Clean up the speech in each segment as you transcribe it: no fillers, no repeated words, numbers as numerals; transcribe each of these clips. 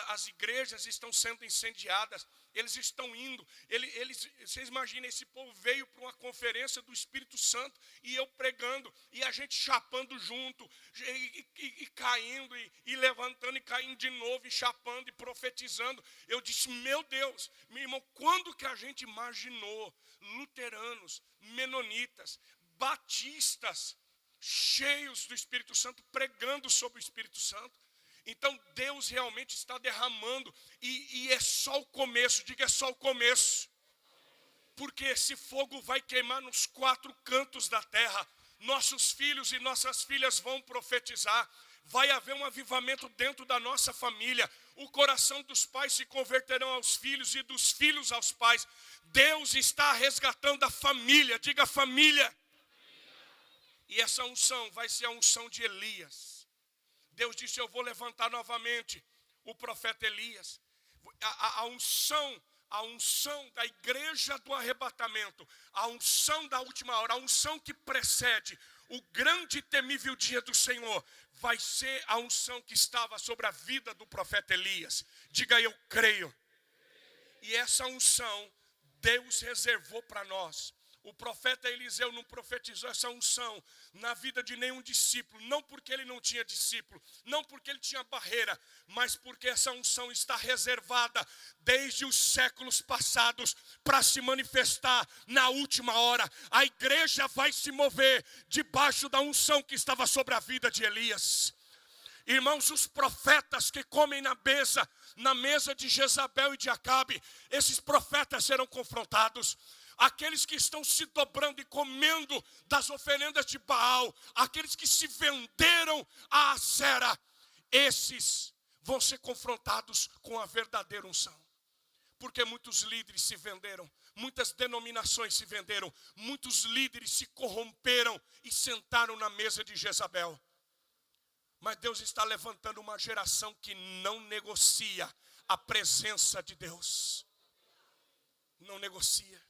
as igrejas estão sendo incendiadas, eles estão indo, vocês imaginem, esse povo veio para uma conferência do Espírito Santo, e eu pregando, e a gente chapando junto, e caindo, e levantando, e caindo de novo, e chapando, e profetizando. Eu disse, meu Deus, meu irmão, quando que a gente imaginou luteranos, menonitas, batistas, cheios do Espírito Santo, pregando sobre o Espírito Santo? Então Deus realmente está derramando, e é só o começo, diga, é só o começo. Porque esse fogo vai queimar nos 4 cantos da terra. Nossos filhos e nossas filhas vão profetizar. Vai haver um avivamento dentro da nossa família. O coração dos pais se converterão aos filhos e dos filhos aos pais. Deus está resgatando a família, diga família. E essa unção vai ser a unção de Elias. Deus disse, eu vou levantar novamente o profeta Elias. A unção da igreja do arrebatamento, a unção da última hora, a unção que precede o grande e temível dia do Senhor, vai ser a unção que estava sobre a vida do profeta Elias. Diga, eu creio. E essa unção Deus reservou para nós. O profeta Eliseu não profetizou essa unção na vida de nenhum discípulo, não porque ele não tinha discípulo, não porque ele tinha barreira, mas porque essa unção está reservada desde os séculos passados para se manifestar na última hora. A igreja vai se mover debaixo da unção que estava sobre a vida de Elias. Irmãos, os profetas que comem na mesa de Jezabel e de Acabe, esses profetas serão confrontados. Aqueles que estão se dobrando e comendo das oferendas de Baal, aqueles que se venderam a Acera, esses vão ser confrontados com a verdadeira unção. Porque muitos líderes se venderam, muitas denominações se venderam, muitos líderes se corromperam e sentaram na mesa de Jezabel. Mas Deus está levantando uma geração que não negocia a presença de Deus. Não negocia.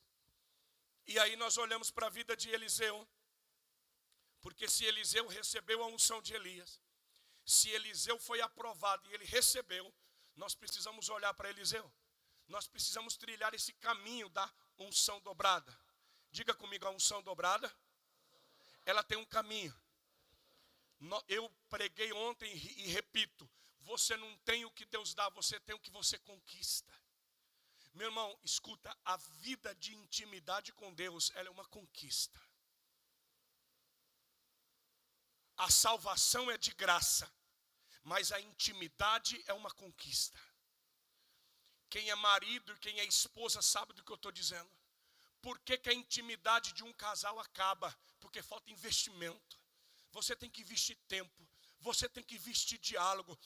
E aí nós olhamos para a vida de Eliseu, porque se Eliseu recebeu a unção de Elias, se Eliseu foi aprovado e ele recebeu, nós precisamos olhar para Eliseu. Nós precisamos trilhar esse caminho da unção dobrada. Diga comigo, a unção dobrada, ela tem um caminho. Eu preguei ontem e repito, você não tem o que Deus dá, você tem o que você conquista. Meu irmão, escuta, a vida de intimidade com Deus, ela é uma conquista. A salvação é de graça, mas a intimidade é uma conquista. Quem é marido e quem é esposa sabe do que eu estou dizendo. Por que a intimidade de um casal acaba? Porque falta investimento. Você tem que investir tempo. Você tem que investir diálogo.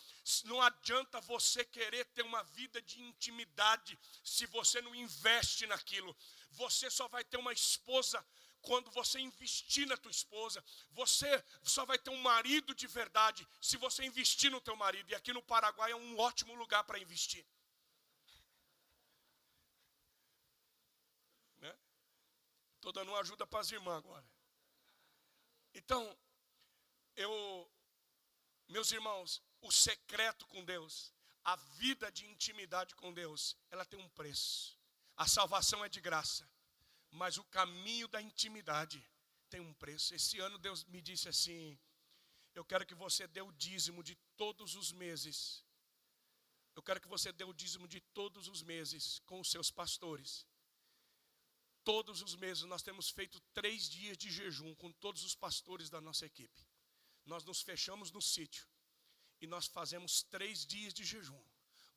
Não adianta você querer ter uma vida de intimidade se você não investe naquilo. Você só vai ter uma esposa quando você investir na tua esposa. Você só vai ter um marido de verdade se você investir no teu marido. E aqui no Paraguai é um ótimo lugar para investir. Né? Estou dando uma ajuda para as irmãs agora. Então, meus irmãos, o secreto com Deus, a vida de intimidade com Deus, ela tem um preço. A salvação é de graça, mas o caminho da intimidade tem um preço. Esse ano Deus me disse assim, eu quero que você dê o dízimo de todos os meses. Eu quero que você dê o dízimo de todos os meses com os seus pastores. Todos os meses nós temos feito 3 dias de jejum com todos os pastores da nossa equipe. Nós nos fechamos no sítio e nós fazemos 3 dias de jejum,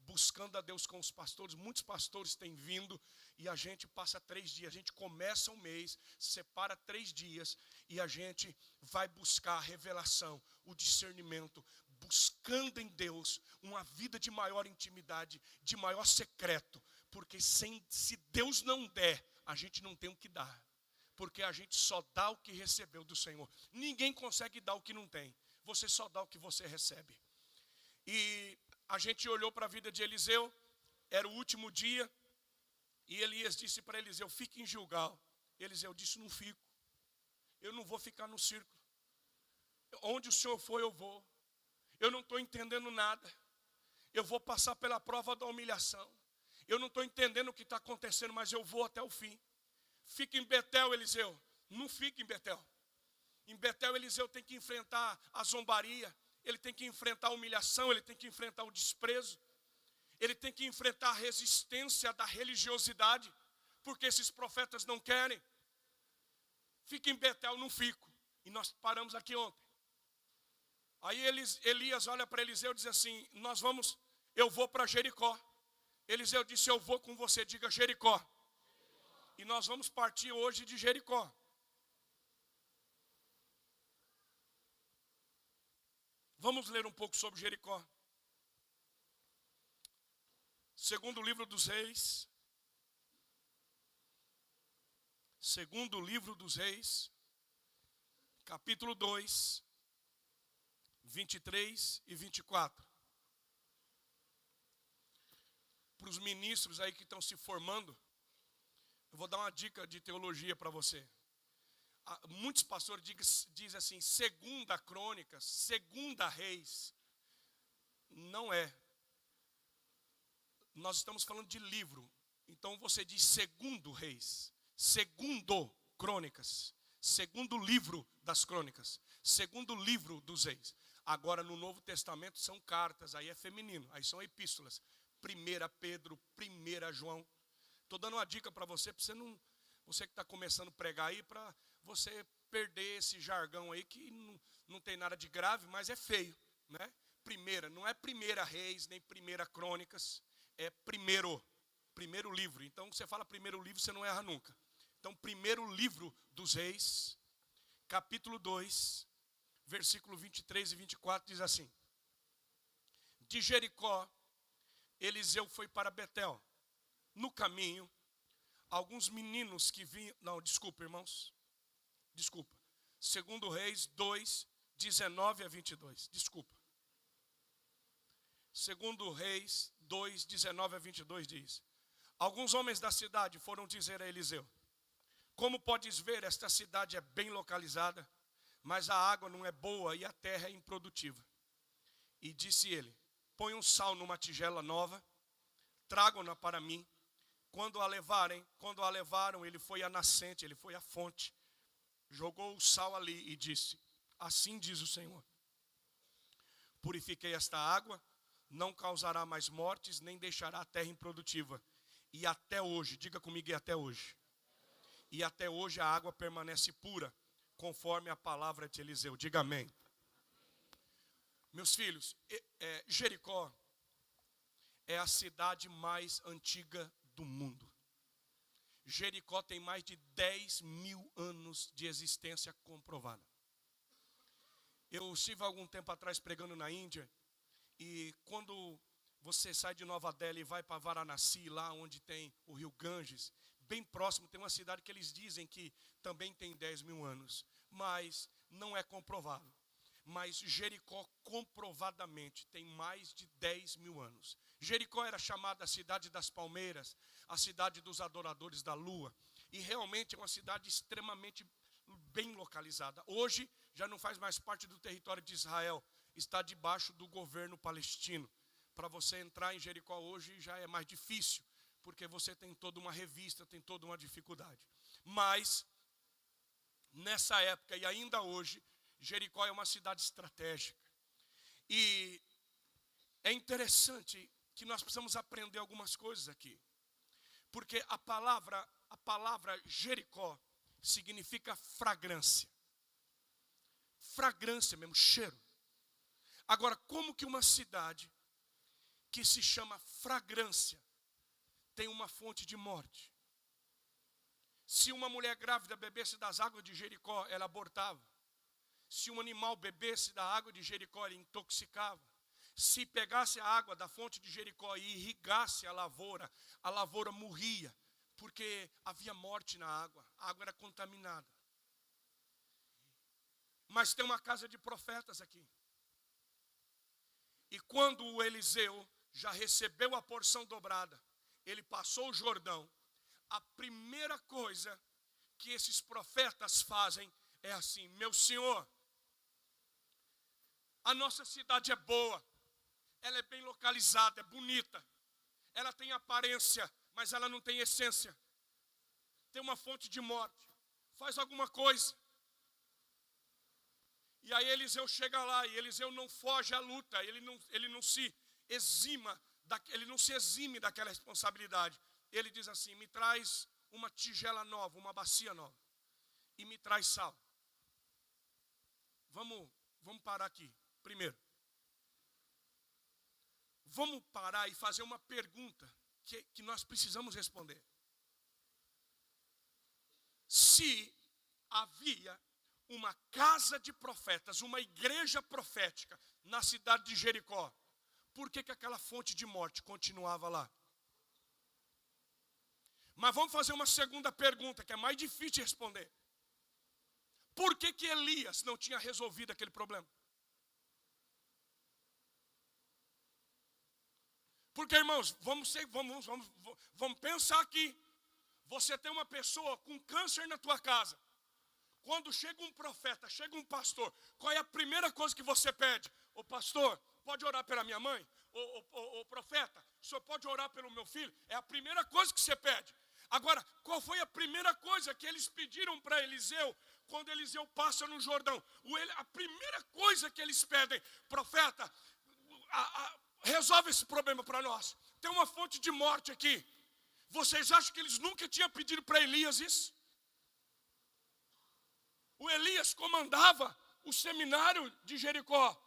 buscando a Deus com os pastores. Muitos pastores têm vindo e a gente passa 3 dias. A gente começa o mês, separa 3 dias e a gente vai buscar a revelação, o discernimento, buscando em Deus uma vida de maior intimidade, de maior secreto. Porque se Deus não der, a gente não tem o que dar. Porque a gente só dá o que recebeu do Senhor. Ninguém consegue dar o que não tem. Você só dá o que você recebe. E a gente olhou para a vida de Eliseu. Era o último dia. E Elias disse para Eliseu, fique em Gilgal. Eliseu disse, não fico. Eu não vou ficar no círculo. Onde o Senhor for, eu vou. Eu não estou entendendo nada. eu vou passar pela prova da humilhação. Eu não estou entendendo o que está acontecendo, mas eu vou até o fim. Fica em Betel, Eliseu. Não fica em Betel. Em Betel, Eliseu tem que enfrentar a zombaria, ele tem que enfrentar a humilhação, ele tem que enfrentar o desprezo, ele tem que enfrentar a resistência da religiosidade, porque esses profetas não querem. Fica em Betel, não fico. E nós paramos aqui ontem. Aí Elias olha para Eliseu e diz assim, eu vou para Jericó. Eliseu disse, eu vou com você, diga Jericó. E nós vamos partir hoje de Jericó. Vamos ler um pouco sobre Jericó. Segundo livro dos Reis. Segundo livro dos Reis. Capítulo 2. 23 e 24. Para os ministros aí que estão se formando, eu vou dar uma dica de teologia para você. Muitos pastores dizem assim, segunda Crônicas, segunda Reis. Não é. Nós estamos falando de livro. Então você diz segundo Reis, segundo Crônicas, segundo livro das Crônicas, segundo livro dos Reis. Agora no Novo Testamento são cartas, aí é feminino, aí são epístolas. 1 Pedro, 1 João. Estou dando uma dica para você que está começando a pregar aí, para você perder esse jargão aí que não tem nada de grave, mas é feio, né? Primeira, não é 1 Reis, nem 1 Crônicas, é primeiro livro. Então, você fala primeiro livro, você não erra nunca. Então, primeiro livro dos Reis, capítulo 2, versículo 23 e 24, diz assim. De Jericó, Eliseu foi para Betel. No caminho, alguns meninos que vinham... Não, desculpa, irmãos. Desculpa. Segundo Reis 2, 19 a 22. Desculpa. Segundo Reis 2, 19 a 22 diz. Alguns homens da cidade foram dizer a Eliseu. Como podes ver, esta cidade é bem localizada, mas a água não é boa e a terra é improdutiva. E disse ele, põe um sal numa tigela nova, tragam-na para mim. Quando a levaram, ele foi à nascente, ele foi à fonte, jogou o sal ali e disse, assim diz o Senhor, purifiquei esta água, não causará mais mortes, nem deixará a terra improdutiva. E até hoje, diga comigo, e até hoje a água permanece pura, conforme a palavra de Eliseu. Diga amém. Meus filhos, Jericó é a cidade mais antiga do mundo. Jericó tem mais de 10 mil anos de existência comprovada. Eu estive algum tempo atrás pregando na Índia, e quando você sai de Nova Delhi e vai para Varanasi, lá onde tem o rio Ganges, bem próximo tem uma cidade que eles dizem que também tem 10 mil anos, mas não é comprovado. Mas Jericó comprovadamente tem mais de 10 mil anos. Jericó era chamada a cidade das palmeiras, a cidade dos adoradores da lua. E realmente é uma cidade extremamente bem localizada. Hoje já não faz mais parte do território de Israel, está debaixo do governo palestino. Para você entrar em Jericó hoje já é mais difícil, porque você tem toda uma revista, tem toda uma dificuldade. Mas, nessa época e ainda hoje, Jericó é uma cidade estratégica. E é interessante que nós precisamos aprender algumas coisas aqui. Porque a palavra Jericó significa fragrância. Fragrância mesmo, cheiro. Agora, como que uma cidade que se chama fragrância tem uma fonte de morte? Se uma mulher grávida bebesse das águas de Jericó, ela abortava. Se um animal bebesse da água de Jericó, ele intoxicava. Se pegasse a água da fonte de Jericó e irrigasse a lavoura morria, porque havia morte na água, a água era contaminada. Mas tem uma casa de profetas aqui. E quando o Eliseu já recebeu a porção dobrada, ele passou o Jordão, a primeira coisa que esses profetas fazem é assim: meu Senhor, a nossa cidade é boa, ela é bem localizada, é bonita. Ela tem aparência, mas ela não tem essência. Tem uma fonte de morte. Faz alguma coisa. E aí Eliseu chega lá, e Eliseu não foge à luta, ele não se exime daquela responsabilidade. Ele diz assim: me traz uma tigela nova, uma bacia nova, e me traz sal. Vamos parar aqui, primeiro. Vamos parar e fazer uma pergunta que nós precisamos responder. Se havia uma casa de profetas, uma igreja profética na cidade de Jericó, por que aquela fonte de morte continuava lá? Mas vamos fazer uma segunda pergunta, que é mais difícil de responder. Por que Elias não tinha resolvido aquele problema? Porque, irmãos, vamos pensar aqui. Você tem uma pessoa com câncer na tua casa. Quando chega um profeta, chega um pastor, qual é a primeira coisa que você pede? Ô pastor, pode orar pela minha mãe? Ô profeta, o senhor pode orar pelo meu filho? É a primeira coisa que você pede. Agora, qual foi a primeira coisa que eles pediram para Eliseu, quando Eliseu passa no Jordão? A primeira coisa que eles pedem: profeta, resolve esse problema para nós. Tem uma fonte de morte aqui. Vocês acham que eles nunca tinham pedido para Elias isso? O Elias comandava o seminário de Jericó.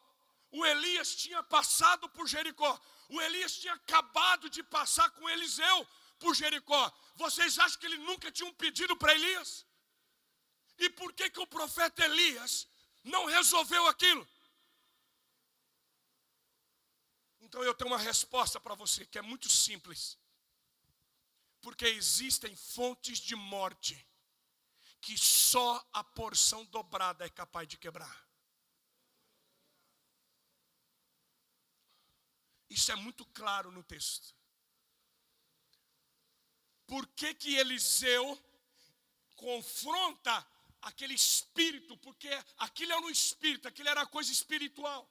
O Elias tinha passado por Jericó. O Elias tinha acabado de passar com Eliseu por Jericó. Vocês acham que ele nunca tinha pedido para Elias? E por que o profeta Elias não resolveu aquilo? Então eu tenho uma resposta para você, que é muito simples. Porque existem fontes de morte que só a porção dobrada é capaz de quebrar. Isso é muito claro no texto. Por que Eliseu confronta aquele espírito? Porque aquilo era um espírito, aquilo era coisa espiritual.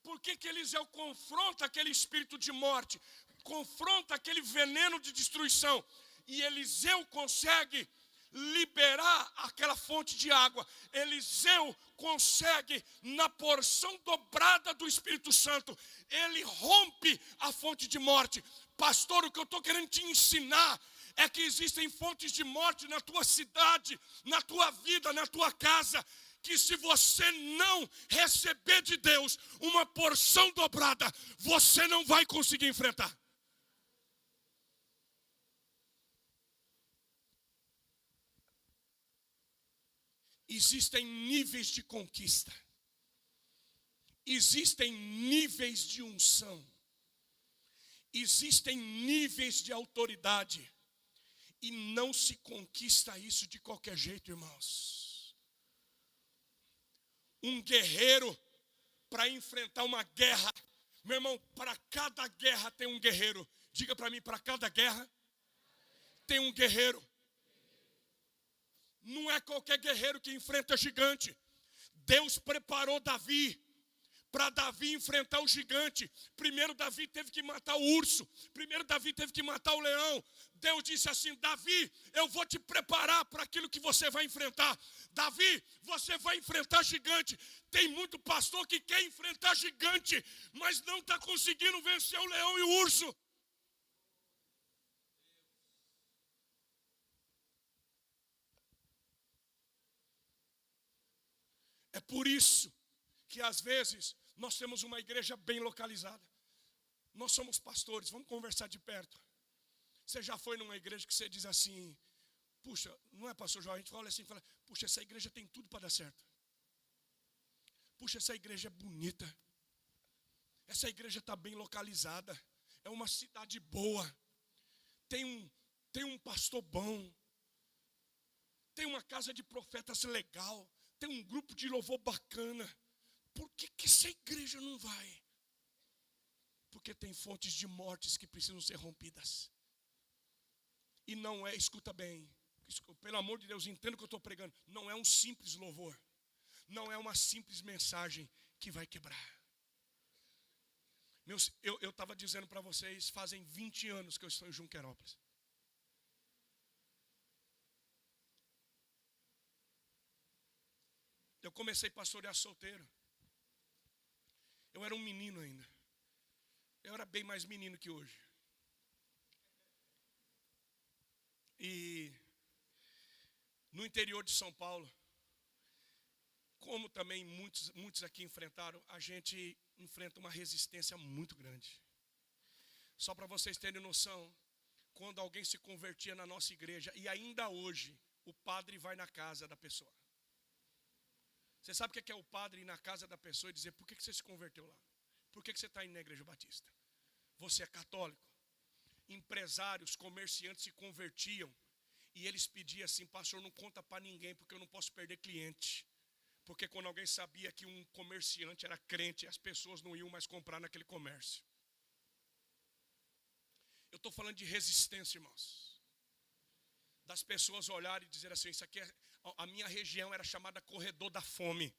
Por que Eliseu confronta aquele espírito de morte? Confronta aquele veneno de destruição. E Eliseu consegue liberar aquela fonte de água. Eliseu consegue, na porção dobrada do Espírito Santo, ele rompe a fonte de morte. Pastor, o que eu estou querendo te ensinar é que existem fontes de morte na tua cidade, na tua vida, na tua casa, que se você não receber de Deus uma porção dobrada, você não vai conseguir enfrentar. Existem níveis de conquista. Existem níveis de unção. Existem níveis de autoridade. E não se conquista isso de qualquer jeito, irmãos. Um guerreiro, para enfrentar uma guerra, meu irmão, para cada guerra tem um guerreiro. Diga para mim, para cada guerra tem um guerreiro. Não é qualquer guerreiro que enfrenta gigante. Deus preparou Davi para Davi enfrentar o gigante. Primeiro Davi teve que matar o urso. Primeiro Davi teve que matar o leão. Deus disse assim: Davi, eu vou te preparar para aquilo que você vai enfrentar. Davi, você vai enfrentar gigante. Tem muito pastor que quer enfrentar gigante, mas não está conseguindo vencer o leão e o urso. É por isso que às vezes nós temos uma igreja bem localizada. Nós somos pastores, vamos conversar de perto. Você já foi numa igreja que você diz assim: puxa, não é pastor João, a gente fala assim, puxa, essa igreja tem tudo para dar certo. Puxa, essa igreja é bonita. Essa igreja está bem localizada. É uma cidade boa. Tem um pastor bom. Tem uma casa de profetas legal. Tem um grupo de louvor bacana. Por que essa igreja não vai? Porque tem fontes de mortes que precisam ser rompidas. E não é, escuta bem, pelo amor de Deus, entenda o que eu estou pregando. Não é um simples louvor. Não é uma simples mensagem que vai quebrar. Eu estava dizendo para vocês, fazem 20 anos que eu estou em Junquerópolis. Eu comecei a pastorear solteiro. Eu era um menino ainda. Eu era bem mais menino que hoje. E no interior de São Paulo, como também muitos aqui enfrentaram, a gente enfrenta uma resistência muito grande. Só para vocês terem noção, quando alguém se convertia na nossa igreja, e ainda hoje, o padre vai na casa da pessoa. Você sabe o que é o padre ir na casa da pessoa e dizer, por que você se converteu lá? Por que você está indo na igreja batista? Você é católico? Empresários, comerciantes se convertiam e eles pediam assim, pastor, não conta para ninguém porque eu não posso perder cliente. Porque quando alguém sabia que um comerciante era crente, as pessoas não iam mais comprar naquele comércio. Eu estou falando de resistência, irmãos. Das pessoas olharem e dizer assim, isso aqui a minha região era chamada Corredor da Fome.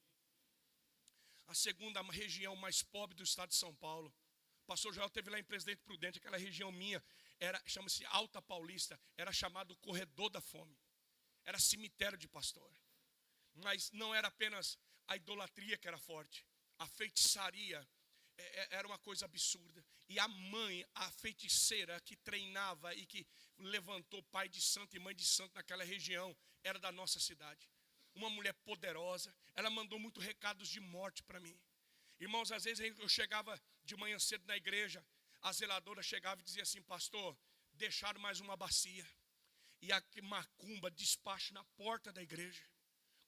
A segunda região mais pobre do estado de São Paulo. O pastor Joel teve lá em Presidente Prudente, aquela região minha, chama-se Alta Paulista, era chamado Corredor da Fome. Era cemitério de pastor. Mas não era apenas a idolatria que era forte. A feitiçaria era uma coisa absurda. E a mãe, a feiticeira que treinava e que levantou pai de santo e mãe de santo naquela região, era da nossa cidade. Uma mulher poderosa, ela mandou muitos recados de morte para mim. Irmãos, às vezes eu chegava de manhã cedo na igreja, a zeladora chegava e dizia assim, pastor, deixaram mais uma bacia. E a macumba, despacho na porta da igreja.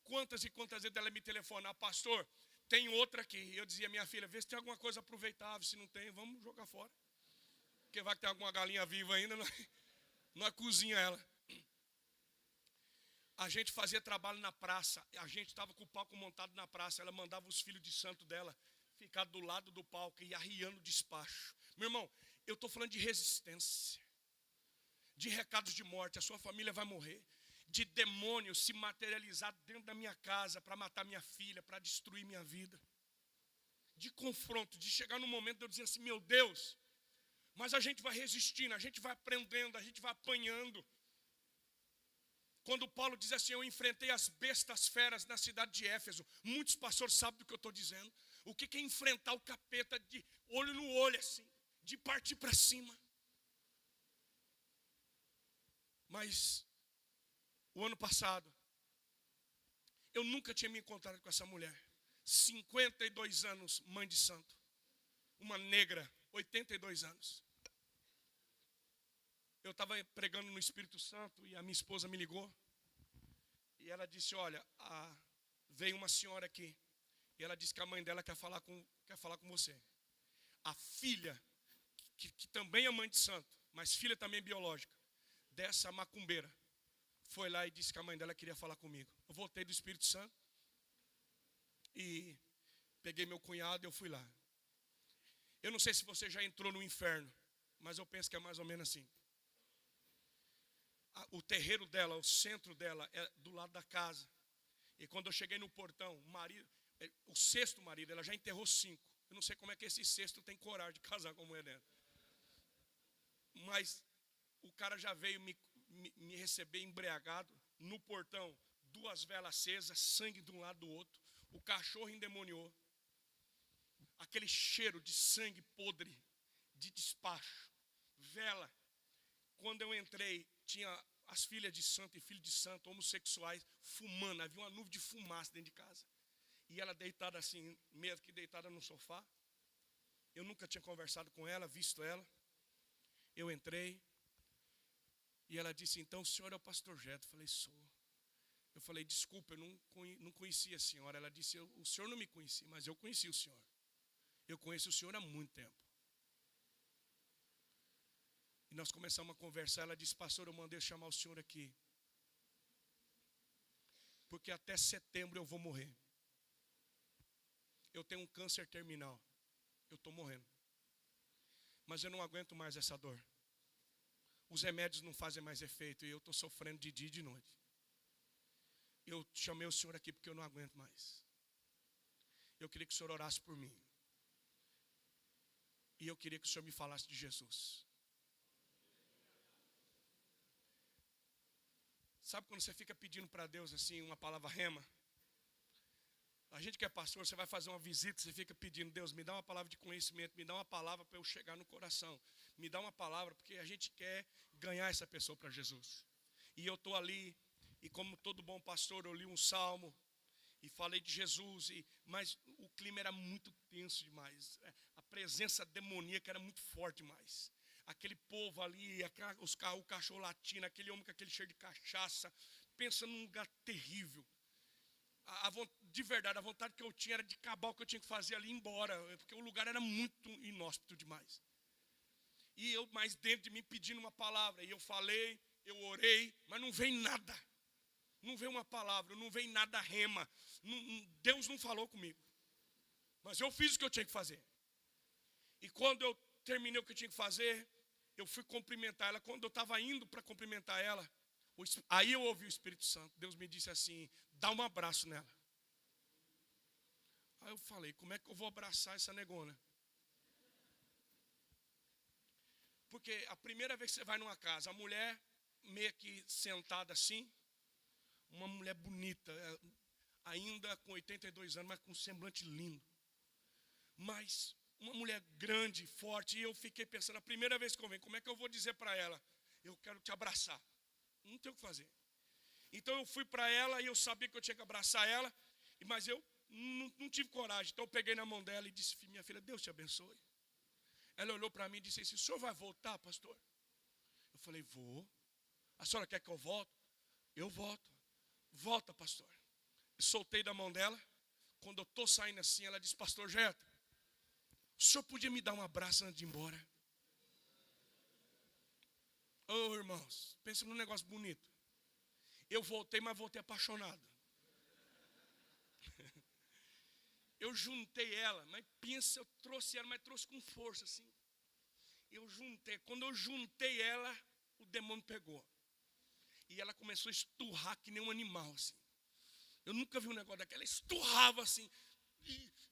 Quantas e quantas vezes ela me telefonar, pastor, tem outra aqui. E eu dizia, minha filha, vê se tem alguma coisa aproveitável. Se não tem, vamos jogar fora. Porque vai que tem alguma galinha viva ainda, nós cozinha ela. A gente fazia trabalho na praça. A gente estava com o palco montado na praça. Ela mandava os filhos de santo dela ficar do lado do palco e arriando despacho. Meu irmão, eu estou falando de resistência. De recados de morte. A sua família vai morrer. De demônios se materializar dentro da minha casa para matar minha filha, para destruir minha vida. De confronto, de chegar no momento de eu dizer assim, meu Deus, mas a gente vai resistindo, a gente vai aprendendo, a gente vai apanhando. Quando Paulo diz assim, eu enfrentei as bestas feras na cidade de Éfeso. Muitos pastores sabem do que eu estou dizendo. O que é enfrentar o capeta de olho no olho assim, de partir para cima. Mas o ano passado, eu nunca tinha me encontrado com essa mulher. 52 anos, mãe de santo. Uma negra, 82 anos. Eu estava pregando no Espírito Santo e a minha esposa me ligou. E ela disse, olha, veio uma senhora aqui. E ela disse que a mãe dela quer falar com você. A filha, que também é mãe de santo, mas filha também biológica, dessa macumbeira, foi lá e disse que a mãe dela queria falar comigo. Eu voltei do Espírito Santo e peguei meu cunhado e eu fui lá. Eu não sei se você já entrou no inferno, mas eu penso que é mais ou menos assim. O terreiro dela, o centro dela é do lado da casa. E quando eu cheguei no portão, o sexto marido, ela já enterrou 5. Eu não sei como é que esse sexto tem coragem de casar com a mulher dela. Mas o cara já veio me receber embriagado. No portão, 2 velas acesas, sangue de um lado do outro. O cachorro endemoniou. Aquele cheiro de sangue podre, de despacho, vela. Quando eu entrei, tinha as filhas de santo e filhos de santo, homossexuais, fumando. Havia uma nuvem de fumaça dentro de casa. E ela deitada assim, meio que deitada no sofá. Eu nunca tinha conversado com ela, visto ela. Eu entrei. E ela disse, então o senhor é o pastor Jeto? Eu falei, sou. Eu falei, desculpa, eu não conhecia a senhora. Ela disse, o senhor não me conhecia, mas eu conheci o senhor. Eu conheço o senhor há muito tempo. E nós começamos a conversar. Ela disse, pastor, eu mandei chamar o senhor aqui. Porque até setembro eu vou morrer. Eu tenho um câncer terminal. Eu estou morrendo. Mas eu não aguento mais essa dor. Os remédios não fazem mais efeito. E eu estou sofrendo de dia e de noite. Eu chamei o senhor aqui porque eu não aguento mais. Eu queria que o senhor orasse por mim. E eu queria que o senhor me falasse de Jesus. Sabe quando você fica pedindo para Deus assim uma palavra rema? A gente que é pastor, você vai fazer uma visita, você fica pedindo, Deus, me dá uma palavra de conhecimento, me dá uma palavra para eu chegar no coração. Me dá uma palavra, porque a gente quer ganhar essa pessoa para Jesus. E eu estou ali, e como todo bom pastor, eu li um salmo, e falei de Jesus, mas o clima era muito tenso demais. A presença demoníaca era muito forte demais. Aquele povo ali, o cachorro latindo, aquele homem com aquele cheiro de cachaça, pensa num lugar terrível. De verdade, a vontade que eu tinha era de acabar o que eu tinha que fazer ali e ir embora, porque o lugar era muito inóspito demais. E eu, mais dentro de mim, pedindo uma palavra, e eu falei, eu orei, mas não veio nada. Não veio uma palavra, não veio nada rema. Deus não falou comigo. Mas eu fiz o que eu tinha que fazer. E quando eu terminei o que eu tinha que fazer, eu fui cumprimentar ela. Quando eu estava indo para cumprimentar ela, aí eu ouvi o Espírito Santo. Deus me disse assim, dá um abraço nela. Aí eu falei, como é que eu vou abraçar essa negona? Porque a primeira vez que você vai numa casa, a mulher meio que sentada assim, uma mulher bonita, ainda com 82 anos, mas com um semblante lindo. Mas uma mulher grande, forte, e eu fiquei pensando, a primeira vez que eu venho, como é que eu vou dizer para ela, eu quero te abraçar? Não tem o que fazer. Então eu fui para ela e eu sabia que eu tinha que abraçar ela, mas eu não tive coragem. Então eu peguei na mão dela e disse, minha filha, Deus te abençoe. Ela olhou para mim e disse assim, o senhor vai voltar, pastor? Eu falei, vou. A senhora quer que eu volte? Eu volto. Volta, pastor. Eu soltei da mão dela. Quando eu estou saindo assim, ela disse, pastor Jeto, o senhor podia me dar um abraço antes de ir embora? Oh, irmãos, pensa num negócio bonito. Eu voltei, mas voltei apaixonado. Eu juntei ela, mas pensa, eu trouxe ela, mas trouxe com força, assim. Eu juntei, quando eu juntei ela, o demônio pegou. E ela começou a esturrar que nem um animal, assim. Eu nunca vi um negócio daquela, ela esturrava assim.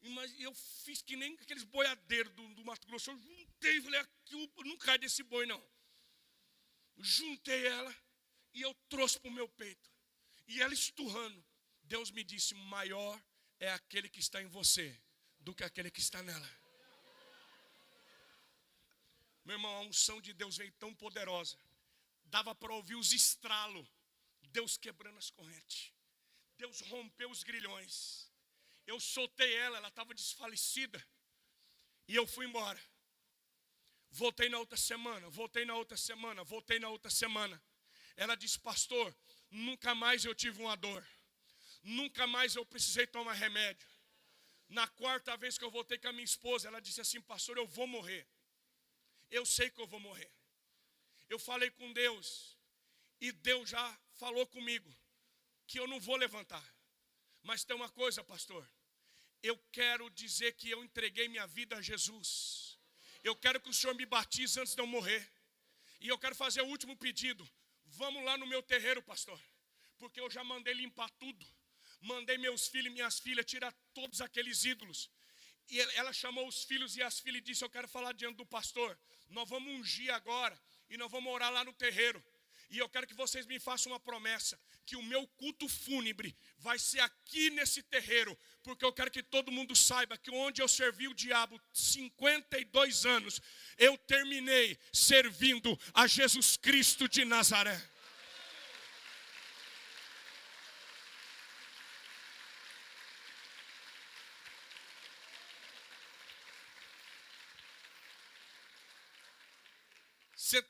Mas eu fiz que nem aqueles boiadeiros do Mato Grosso. Eu juntei e falei, aqui não cai desse boi, não. Eu juntei ela e eu trouxe para o meu peito. E ela esturrando. Deus me disse, maior é aquele que está em você do que aquele que está nela. Meu irmão, a unção de Deus veio tão poderosa. Dava para ouvir os estralos. Deus quebrando as correntes. Deus rompeu os grilhões. Eu soltei ela, ela estava desfalecida. E eu fui embora. Voltei na outra semana, voltei na outra semana, voltei na outra semana. Ela disse, pastor, nunca mais eu tive uma dor. Nunca mais eu precisei tomar remédio. Na quarta vez que eu voltei com a minha esposa, ela disse assim, pastor, eu vou morrer. Eu sei que eu vou morrer. Eu falei com Deus, e Deus já falou comigo, que eu não vou levantar. Mas tem uma coisa, pastor, eu quero dizer que eu entreguei minha vida a Jesus. Eu quero que o senhor me batize antes de eu morrer. E eu quero fazer o último pedido. Vamos lá no meu terreiro, pastor, porque eu já mandei limpar tudo. Mandei meus filhos e minhas filhas tirar todos aqueles ídolos. E ela chamou os filhos e as filhas e disse, eu quero falar diante do pastor. Nós vamos ungir agora e nós vamos orar lá no terreiro. E eu quero que vocês me façam uma promessa, que o meu culto fúnebre vai ser aqui nesse terreiro, porque eu quero que todo mundo saiba que onde eu servi o diabo 52 anos, eu terminei servindo a Jesus Cristo de Nazaré.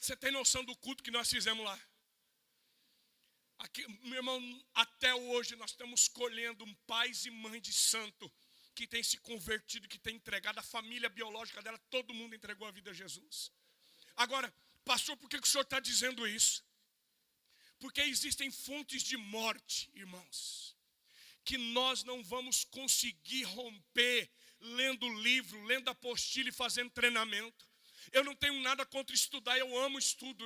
Você tem noção do culto que nós fizemos lá? Aqui, meu irmão, até hoje nós estamos colhendo pais e mães de santo que tem se convertido, que tem entregado a família biológica dela, todo mundo entregou a vida a Jesus. Agora, pastor, por que o senhor está dizendo isso? Porque existem fontes de morte, irmãos, que nós não vamos conseguir romper lendo livro, lendo apostila e fazendo treinamento. Eu não tenho nada contra estudar, eu amo estudo,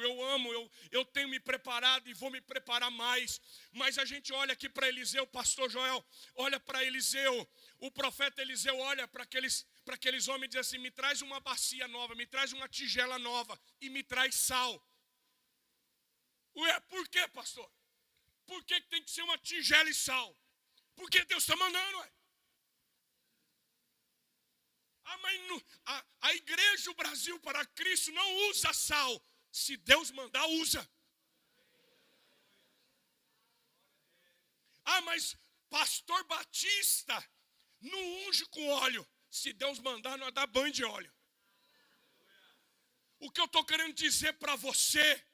eu tenho me preparado e vou me preparar mais. Mas a gente olha aqui para Eliseu, pastor Joel, olha para Eliseu, o profeta Eliseu olha para aqueles homens e diz assim, me traz uma bacia nova, me traz uma tigela nova e me traz sal. Ué, por quê, pastor? Por que tem que ser uma tigela e sal? Porque Deus está mandando, ué. Mas a igreja, o Brasil para Cristo não usa sal. Se Deus mandar, usa. Mas pastor Batista não unge com óleo. Se Deus mandar, nós dá banho de óleo. O que eu estou querendo dizer para você,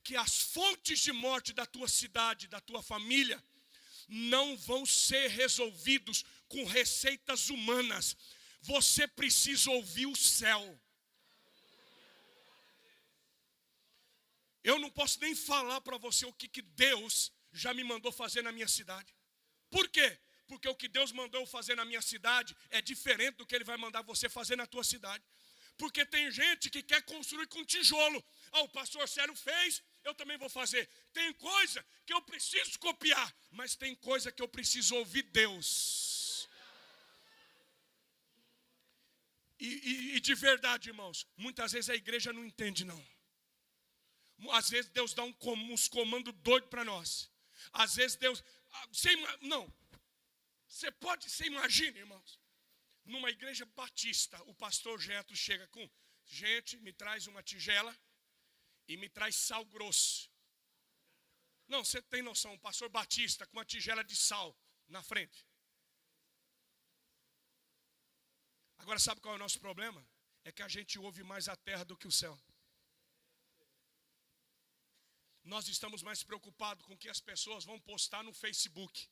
que as fontes de morte da tua cidade, da tua família, não vão ser resolvidos com receitas humanas. Você precisa ouvir o céu. Eu não posso nem falar para você o que Deus já me mandou fazer na minha cidade. Por quê? Porque o que Deus mandou eu fazer na minha cidade é diferente do que Ele vai mandar você fazer na tua cidade. Porque tem gente que quer construir com tijolo. O pastor Célio fez, eu também vou fazer. Tem coisa que eu preciso copiar, mas tem coisa que eu preciso ouvir Deus. E de verdade, irmãos, muitas vezes a igreja não entende, não. Às vezes Deus dá uns comandos doidos para nós. Às vezes Deus... Você imagina, irmãos, numa igreja batista, o pastor Jetro chega com, gente, me traz uma tigela e me traz sal grosso. Não, você tem noção, o pastor Batista com uma tigela de sal na frente. Agora sabe qual é o nosso problema? É que a gente ouve mais a terra do que o céu. Nós estamos mais preocupados com o que as pessoas vão postar no Facebook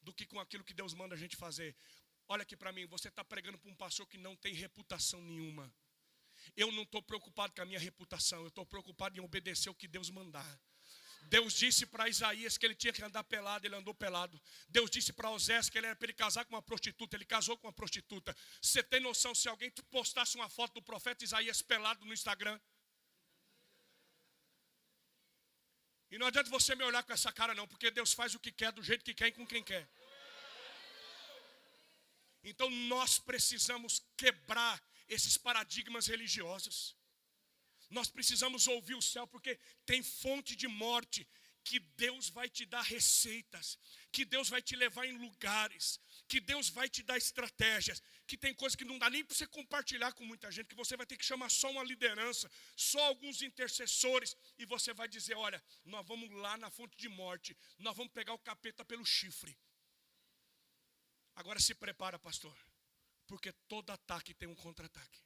do que com aquilo que Deus manda a gente fazer. Olha aqui para mim, você está pregando para um pastor que não tem reputação nenhuma. Eu não estou preocupado com a minha reputação, eu estou preocupado em obedecer o que Deus mandar. Deus disse para Isaías que ele tinha que andar pelado, ele andou pelado. Deus disse para Osés que ele era para ele casar com uma prostituta, ele casou com uma prostituta. Você tem noção, se alguém postasse uma foto do profeta Isaías pelado no Instagram? E não adianta você me olhar com essa cara não, porque Deus faz o que quer, do jeito que quer e com quem quer. Então nós precisamos quebrar esses paradigmas religiosos. Nós precisamos ouvir o céu, porque tem fonte de morte que Deus vai te dar receitas, que Deus vai te levar em lugares, que Deus vai te dar estratégias, que tem coisas que não dá nem para você compartilhar com muita gente, que você vai ter que chamar só uma liderança, só alguns intercessores, e você vai dizer, olha, nós vamos lá na fonte de morte, nós vamos pegar o capeta pelo chifre. Agora se prepara, pastor, porque todo ataque tem um contra-ataque.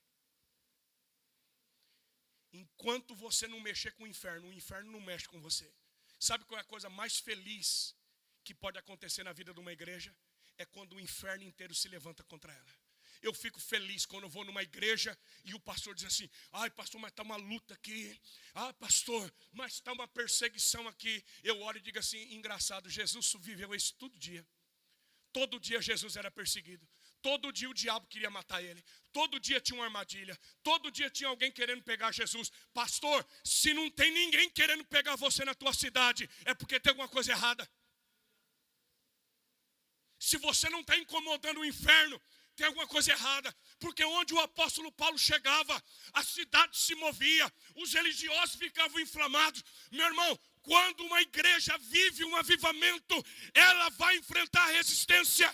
Enquanto você não mexer com o inferno não mexe com você. Sabe qual é a coisa mais feliz que pode acontecer na vida de uma igreja? É quando o inferno inteiro se levanta contra ela. Eu fico feliz quando eu vou numa igreja e o pastor diz assim, ai pastor, mas está uma luta aqui. Ah pastor, mas está uma perseguição aqui. Eu olho e digo assim, engraçado, Jesus viveu isso todo dia. Todo dia Jesus era perseguido. Todo dia o diabo queria matar ele. Todo dia tinha uma armadilha. Todo dia tinha alguém querendo pegar Jesus. Pastor, se não tem ninguém querendo pegar você na tua cidade, é porque tem alguma coisa errada. Se você não está incomodando o inferno, tem alguma coisa errada. Porque onde o apóstolo Paulo chegava, a cidade se movia, os religiosos ficavam inflamados. Meu irmão, quando uma igreja vive um avivamento, ela vai enfrentar resistência.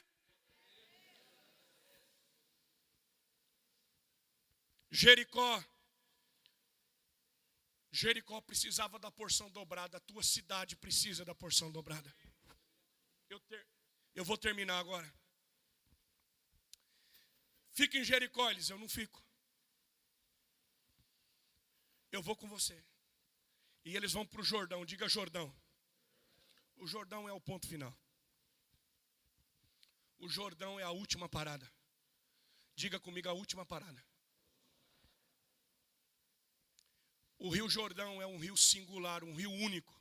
Jericó precisava da porção dobrada. A tua cidade precisa da porção dobrada. Eu vou terminar agora. Fica em Jericó, Elis, eu não fico. Eu vou com você. E eles vão para o Jordão, diga Jordão. O Jordão é o ponto final. O Jordão é a última parada. Diga comigo a última parada. O rio Jordão é um rio singular, um rio único.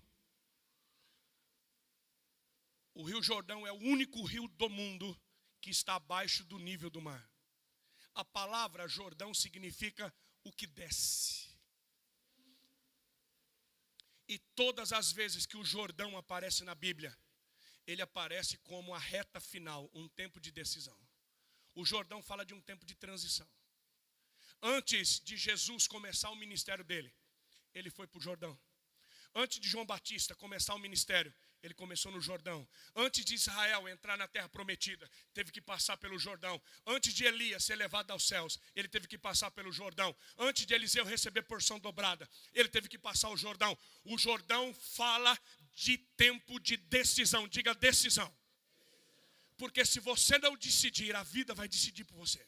O rio Jordão é o único rio do mundo que está abaixo do nível do mar. A palavra Jordão significa o que desce. E todas as vezes que o Jordão aparece na Bíblia, ele aparece como a reta final, um tempo de decisão. O Jordão fala de um tempo de transição. Antes de Jesus começar o ministério dele, ele foi para o Jordão. Antes de João Batista começar o ministério, ele começou no Jordão. Antes de Israel entrar na terra prometida, teve que passar pelo Jordão. Antes de Elias ser levado aos céus, ele teve que passar pelo Jordão. Antes de Eliseu receber porção dobrada, ele teve que passar o Jordão. O Jordão fala de tempo de decisão. Diga decisão. Porque se você não decidir, a vida vai decidir por você.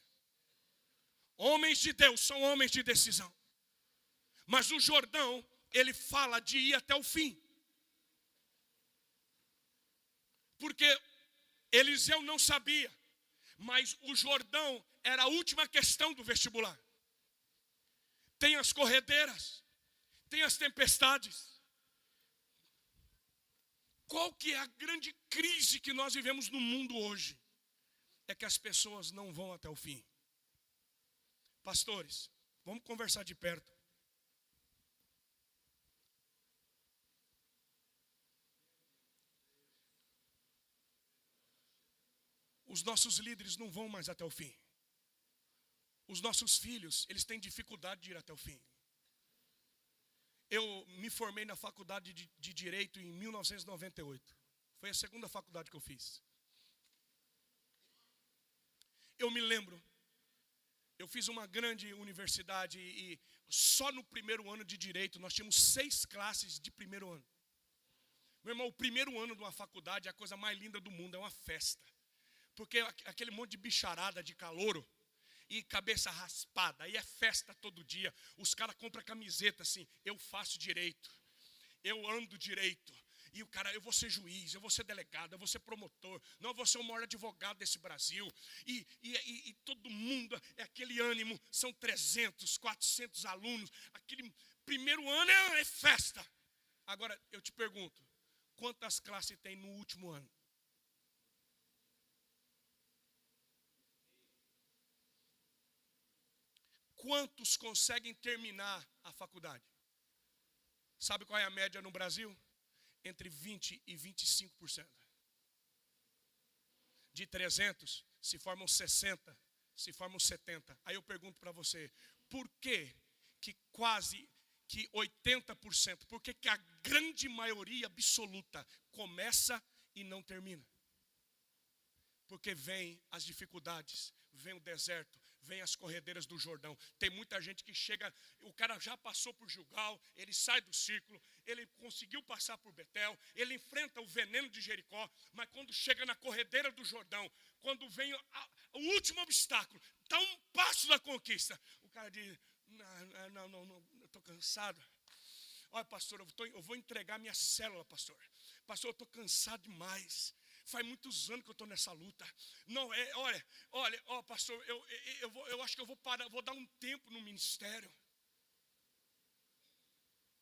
Homens de Deus são homens de decisão. Mas o Jordão, ele fala de ir até o fim. Porque Eliseu não sabia, mas o Jordão era a última questão do vestibular. Tem as corredeiras, tem as tempestades. Qual que é a grande crise que nós vivemos no mundo hoje? É que as pessoas não vão até o fim. Pastores, vamos conversar de perto. Os nossos líderes não vão mais até o fim. Os nossos filhos, eles têm dificuldade de ir até o fim. Eu me formei na faculdade de Direito em 1998. Foi a segunda faculdade que eu fiz. Eu me lembro, eu fiz uma grande universidade e só no primeiro ano de Direito nós tínhamos 6 classes de primeiro ano. Meu irmão, o primeiro ano de uma faculdade é a coisa mais linda do mundo, é uma festa. Porque aquele monte de bicharada de calouro e cabeça raspada, aí é festa todo dia. Os caras compram camiseta assim, eu faço direito, eu ando direito. E o cara, eu vou ser juiz, eu vou ser delegado, eu vou ser promotor, não, eu vou ser o maior advogado desse Brasil. E todo mundo, é aquele ânimo, são 300, 400 alunos. Aquele primeiro ano é festa. Agora, eu te pergunto, quantas classes tem no último ano? Quantos conseguem terminar a faculdade? Sabe qual é a média no Brasil? Entre 20% e 25%. De 300, se formam 60, se formam 70. Aí eu pergunto para você, por que quase que 80%, por que a grande maioria absoluta começa e não termina? Porque vem as dificuldades, vem o deserto, vem as corredeiras do Jordão. Tem muita gente que chega, o cara já passou por Gilgal, ele sai do círculo, ele conseguiu passar por Betel, ele enfrenta o veneno de Jericó, mas quando chega na corredeira do Jordão, quando vem o último obstáculo, está um passo da conquista, o cara diz, não, eu estou cansado. Olha, pastor, eu vou entregar minha célula, pastor. Pastor, eu estou cansado demais. Faz muitos anos que eu estou nessa luta. Não, olha, pastor, eu acho que eu vou parar, vou dar um tempo no ministério.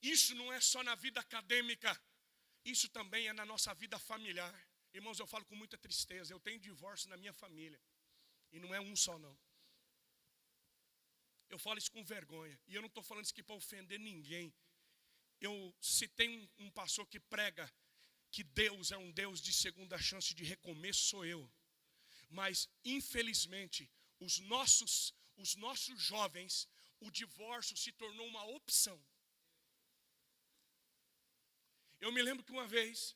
Isso não é só na vida acadêmica, isso também é na nossa vida familiar. Irmãos, eu falo com muita tristeza, eu tenho divórcio na minha família. E não é um só não. Eu falo isso com vergonha. E eu não estou falando isso aqui para ofender ninguém. Se tem um pastor que prega que Deus é um Deus de segunda chance, de recomeço, sou eu. Mas, infelizmente, os nossos jovens, o divórcio se tornou uma opção. Eu me lembro que uma vez,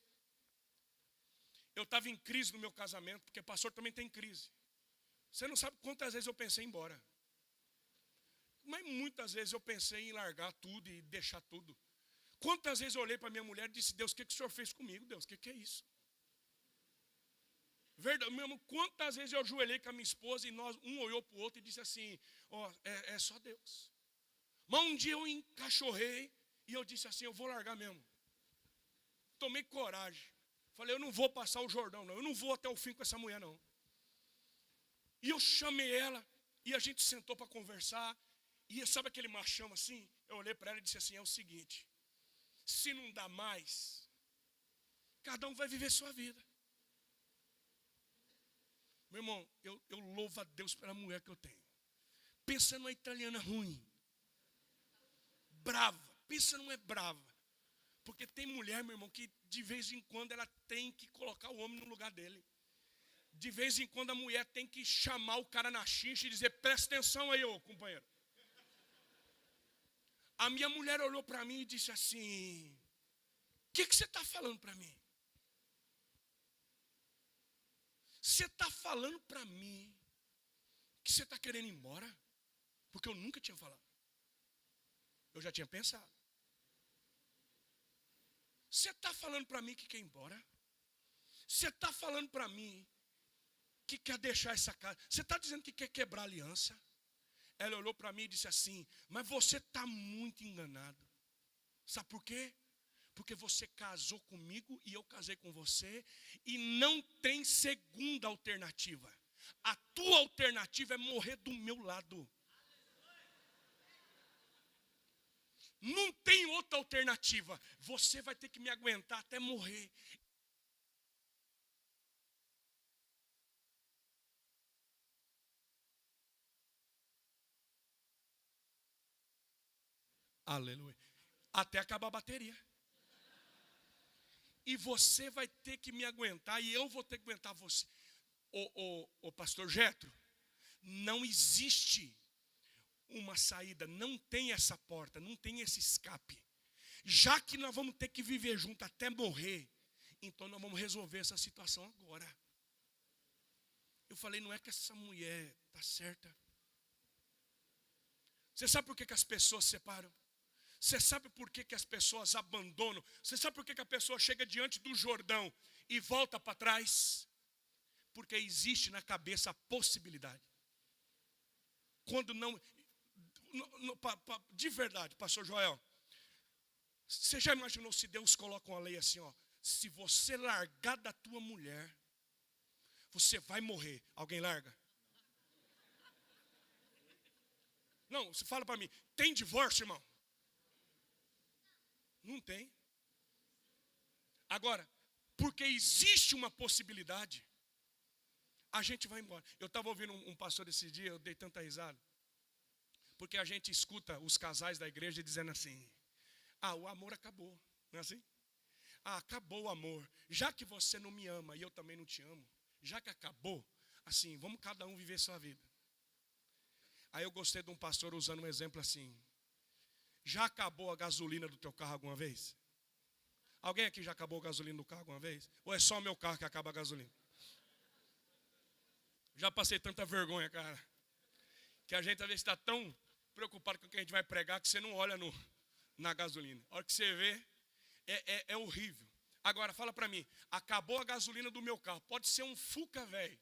eu estava em crise no meu casamento, porque pastor também tem crise. Você não sabe quantas vezes eu pensei em ir embora. Mas muitas vezes eu pensei em largar tudo e deixar tudo. Quantas vezes eu olhei para minha mulher e disse, Deus, o que o Senhor fez comigo? Deus, o que é isso? Verdade, mesmo, quantas vezes eu ajoelhei com a minha esposa e um olhou para o outro e disse assim, é só Deus. Mas um dia eu encachorrei e eu disse assim, eu vou largar mesmo. Tomei coragem. Falei, eu não vou passar o Jordão não, eu não vou até o fim com essa mulher não. E eu chamei ela e a gente sentou para conversar. E sabe aquele machão assim? Eu olhei para ela e disse assim, é o seguinte, se não dá mais, cada um vai viver sua vida. Meu irmão, eu louvo a Deus pela mulher que eu tenho. Pensa numa italiana ruim. brava. Pensa, não é brava. Porque tem mulher, meu irmão, que de vez em quando ela tem que colocar o homem no lugar dele. De vez em quando a mulher tem que chamar o cara na chincha e dizer, presta atenção aí, ô companheiro. A minha mulher olhou para mim e disse assim, o que você está falando para mim? Você está falando para mim que você está querendo ir embora? Porque eu nunca tinha falado. Eu já tinha pensado. Você está falando para mim que quer ir embora? Você está falando para mim que quer deixar essa casa? Você está dizendo que quer quebrar a aliança? Ela olhou para mim e disse assim, mas você está muito enganado. Sabe por quê? Porque você casou comigo e eu casei com você e não tem segunda alternativa. A tua alternativa é morrer do meu lado. Não tem outra alternativa. Você vai ter que me aguentar até morrer. Aleluia. Até acabar a bateria. E você vai ter que me aguentar e eu vou ter que aguentar você. Ô pastor Jetro, não existe uma saída, não tem essa porta, não tem esse escape. Já que nós vamos ter que viver junto até morrer, então nós vamos resolver essa situação agora. Eu falei, não é que essa mulher está certa. Você sabe por que as pessoas se separam? Você sabe por que as pessoas abandonam? Você sabe por que a pessoa chega diante do Jordão e volta para trás? Porque existe na cabeça a possibilidade. Quando não de verdade, pastor Joel, você já imaginou se Deus coloca uma lei assim, ó, se você largar da tua mulher, você vai morrer. Alguém larga? Não, você fala para mim, tem divórcio, irmão? Não tem. Agora, porque existe uma possibilidade, a gente vai embora. Eu estava ouvindo um pastor esse dia, eu dei tanta risada. Porque a gente escuta os casais da igreja dizendo assim, o amor acabou, não é assim? Acabou o amor. Já que você não me ama e eu também não te amo, já que acabou, assim, vamos cada um viver sua vida. Aí eu gostei de um pastor usando um exemplo assim, já acabou a gasolina do teu carro alguma vez? Alguém aqui já acabou a gasolina do carro alguma vez? Ou é só o meu carro que acaba a gasolina? Já passei tanta vergonha, cara, que a gente às vezes está tão preocupado com o que a gente vai pregar que você não olha na gasolina. A hora que você vê, é horrível. Agora, fala para mim, acabou a gasolina do meu carro. Pode ser um Fuca velho.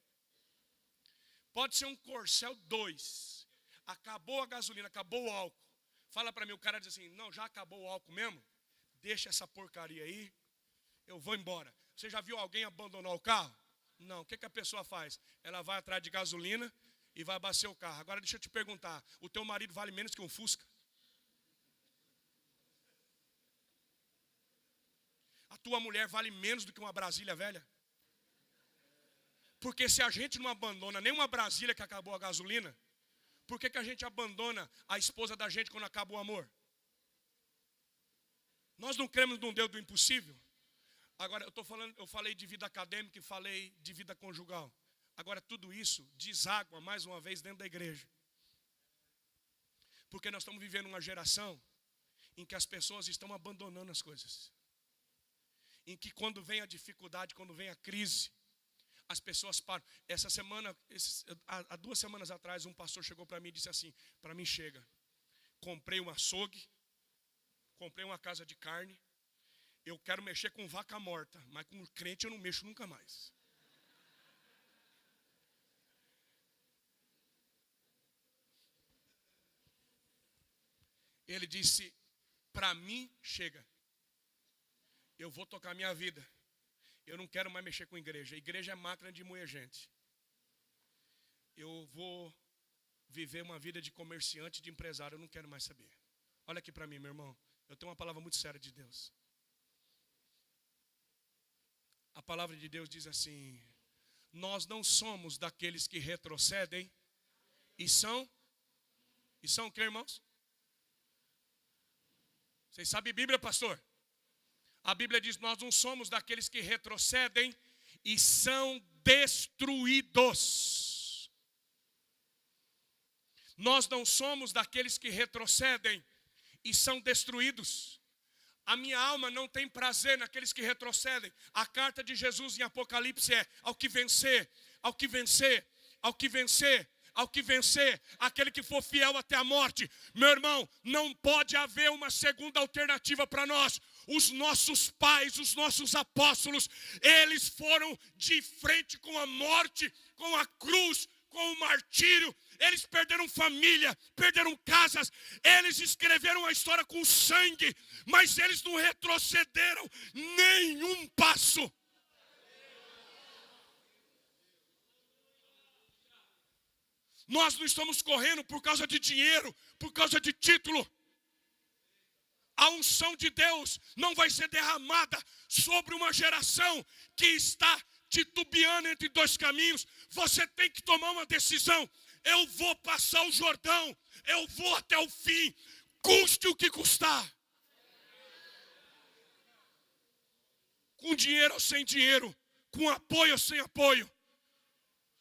Pode ser um Corcel 2. Acabou a gasolina, acabou o álcool. Fala para mim, o cara diz assim, não, já acabou o álcool mesmo? Deixa essa porcaria aí, eu vou embora. Você já viu alguém abandonar o carro? Não, o que a pessoa faz? Ela vai atrás de gasolina e vai abastecer o carro. Agora deixa eu te perguntar, o teu marido vale menos que um Fusca? A tua mulher vale menos do que uma Brasília velha? Porque se a gente não abandona nenhuma Brasília que acabou a gasolina, por que a gente abandona a esposa da gente quando acaba o amor? Nós não cremos num Deus do impossível? Agora, eu falei de vida acadêmica e falei de vida conjugal. Agora, tudo isso deságua mais uma vez dentro da igreja. Porque nós estamos vivendo uma geração em que as pessoas estão abandonando as coisas. Em que quando vem a dificuldade, quando vem a crise, as pessoas param. Essa semana, há 2 semanas atrás, um pastor chegou para mim e disse assim, para mim chega, comprei um açougue, comprei uma casa de carne, eu quero mexer com vaca morta, mas com crente eu não mexo nunca mais. Ele disse, para mim chega, eu vou tocar minha vida, eu não quero mais mexer com igreja, a igreja é máquina de moer gente. Eu vou viver uma vida de comerciante, de empresário, eu não quero mais saber. Olha aqui para mim, meu irmão, eu tenho uma palavra muito séria de Deus. A palavra de Deus diz assim, nós não somos daqueles que retrocedem e são o que, irmãos? Vocês sabem Bíblia, pastor? A Bíblia diz, nós não somos daqueles que retrocedem e são destruídos. Nós não somos daqueles que retrocedem e são destruídos. A minha alma não tem prazer naqueles que retrocedem. A carta de Jesus em Apocalipse é: ao que vencer, ao que vencer, ao que vencer, ao que vencer, aquele que for fiel até a morte. Meu irmão, não pode haver uma segunda alternativa para nós. Os nossos pais, os nossos apóstolos, eles foram de frente com a morte, com a cruz, com o martírio. Eles perderam família, perderam casas, eles escreveram a história com sangue, mas eles não retrocederam nenhum passo. Nós não estamos correndo por causa de dinheiro, por causa de título. A unção de Deus não vai ser derramada sobre uma geração que está titubeando entre dois caminhos. Você tem que tomar uma decisão. Eu vou passar o Jordão, eu vou até o fim, custe o que custar. Com dinheiro ou sem dinheiro, com apoio ou sem apoio,